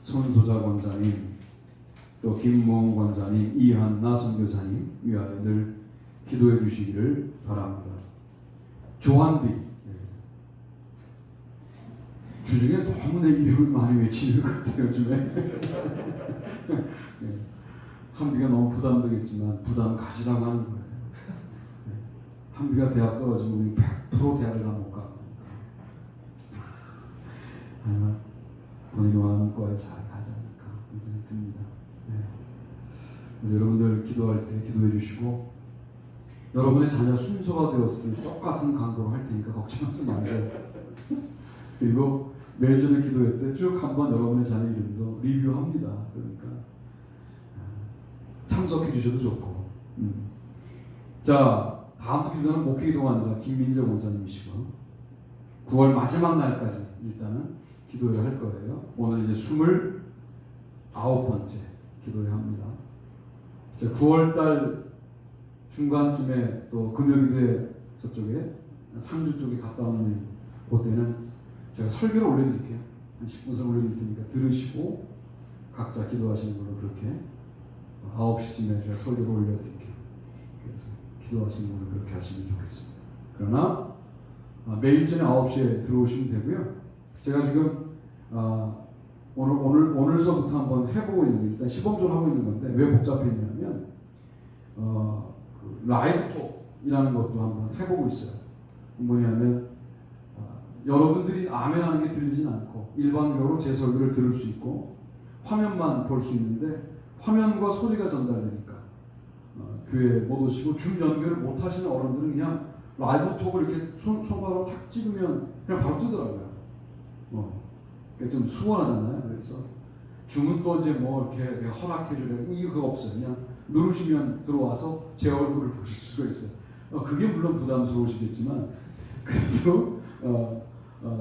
손소자 권사님, 또 김모은 권사님, 이한나 선교사님 위하여 늘 기도해 주시기를 바랍니다. 조한비 주중에 너무 내 이름을 많이 외치는 것 같아요. 요즘에 한비가 너무 부담되겠지만 부담 가지라고 하는 거예요. 한비가 대학 떨어지면 우리 100% 대학을 다 못 가고 아마 본인이 원하는 과에 잘 가지 않을까 그런 생각이 듭니다. 그래서 여러분들 기도할 때 기도해 주시고 여러분의 자녀 순서가 되었을 때 똑같은 강도로 할 테니까 걱정하지 말고 그리고 매일 저녁 기도회 때 쭉 한번 여러분의 자녀 이름도 리뷰합니다. 그러니까 참석해 주셔도 좋고 자 다음 주 기도는 목회 기도가 아니라 김민재 원사님이시고 9월 마지막 날까지 일단은 기도를 할 거예요. 오늘 이제 29번째 기도를 합니다. 9월달 중간쯤에 또 금요기도회 저쪽에 상주 쪽에 갔다 오는 그때는 제가 설교를 올려드릴게요. 한 10분선 올려드릴 테니까 들으시고 각자 기도하시는 걸로 그렇게 9시쯤에 제가 설교를 올려드릴게요. 그래서 기도하시는 걸로 그렇게 하시면 좋겠습니다. 그러나 매일 저녁 9시에 들어오시면 되고요. 제가 지금 오늘서부터 한번 해보고 있는데 일단 시범적으로 하고 있는 건데 왜 복잡했냐면 그 라이브 톡이라는 것도 한번 해보고 있어요. 뭐냐면 여러분들이 아멘 하는 게 들리진 않고 일반적으로 제 설교를 들을 수 있고 화면만 볼 수 있는데 화면과 소리가 전달되니까 교회 못 오시고 줌 연결을 못 하시는 어른들은 그냥 라이브 톡을 이렇게 손가락으로 탁 찍으면 그냥 바로 뜨더라고요. 좀 수월하잖아요. 그래서 주문 또 이제 뭐 이렇게 내가 허락해주려고 이거 그거 없어요. 그냥 누르시면 들어와서 제 얼굴을 보실 수가 있어요. 그게 물론 부담스러우시겠지만 그래도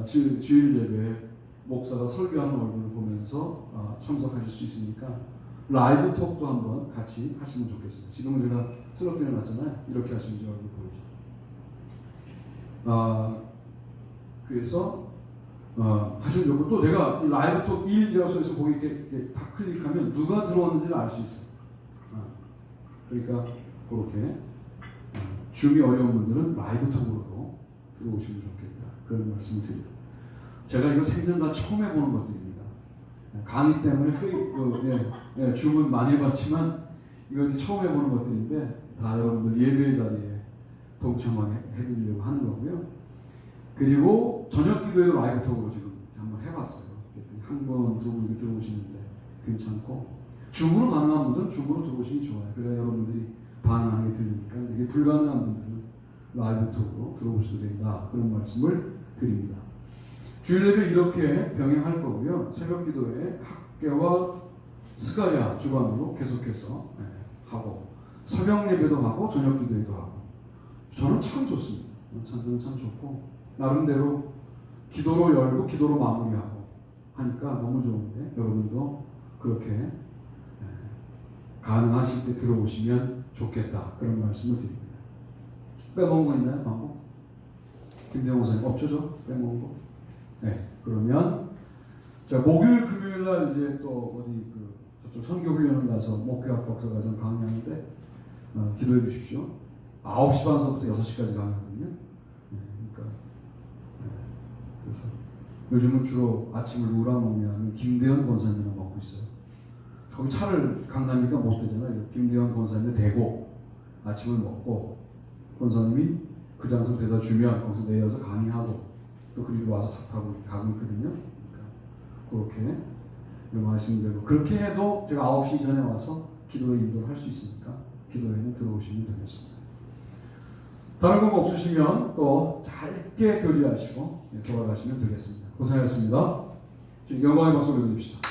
주일 예배 목사가 설교하는 얼굴을 보면서 참석하실 수 있으니까 라이브 톡도 한번 같이 하시면 좋겠습니다. 지금은 제가 쓰러뜨려 놨잖아요. 이렇게 하시면 제 얼굴 보이죠. 그래서 하시면 좋고 또 내가 이 라이브 톡 1여서에서 거기 이렇게 다 클릭하면 누가 들어왔는지를 알 수 있어요. 그러니까 그렇게 줌이 어려운 분들은 라이브 톡으로 들어오시면 좋겠다. 그런 말씀을 드립니다. 제가 이거 생전 다 처음 해보는 것들입니다. 강의 때문에 줌은 많이 해봤지만 이거 이제 처음 해보는 것들인데 다 여러분들 예배 자리에 동참하게 해드리려고 하는 거고요. 그리고 저녁 기도에도 라이브 톡으로 지금 한번 해봤어요. 한 분, 두 분 들어오시는데 괜찮고 줌으로 가능한 분들은 줌으로 들어오시면 좋아요. 그래야 여러분들이 반응하게 들리니까 이게 불가능한 분들은 라이브 톡으로 들어오셔도 된다. 그런 말씀을 드립니다. 주일 예배 이렇게 병행할 거고요. 새벽 기도에 학계와 스가랴 주관으로 계속해서 하고 새벽 예배도 하고 저녁 기도에도 하고 저는 참 좋습니다. 저는 참 좋고 나름대로 기도로 열고 기도로 마무리하고 하니까 너무 좋은데 여러분도 그렇게 가능하실 때 들어오시면 좋겠다. 그런 말씀을 드립니다. 빼먹은 거 있나요? 방법? 김대영 목사님 없죠? 빼먹은 거? 네. 그러면 자 목요일 금요일 날 이제 또 어디 저쪽 선교 훈련을 가서 목회학 박사과정 강의하는데 기도해 주십시오. 9시 반서부터 6시까지 강의하거든요. 그러니까 그래서 요즘은 주로 아침을 누구랑 먹냐면 김대현 권사님이랑 먹고 있어요. 거기 차를 강남이니까 못 되잖아요. 김대현 권사님을 대고 아침을 먹고 권사님이 그 장소 대다 주면 거기서 내려서 강의하고 또 그리고 와서 차 타고 가고 있거든요. 그러니까 그렇게 하시면 되고 그렇게 해도 제가 9시 전에 와서 기도에 인도를 할 수 있으니까 기도에는 들어오시면 되겠습니다. 다른 거 없으시면 또 짧게 교리하시고 돌아가시면 되겠습니다. 고생하셨습니다. 영광의 박수 올려드립시다.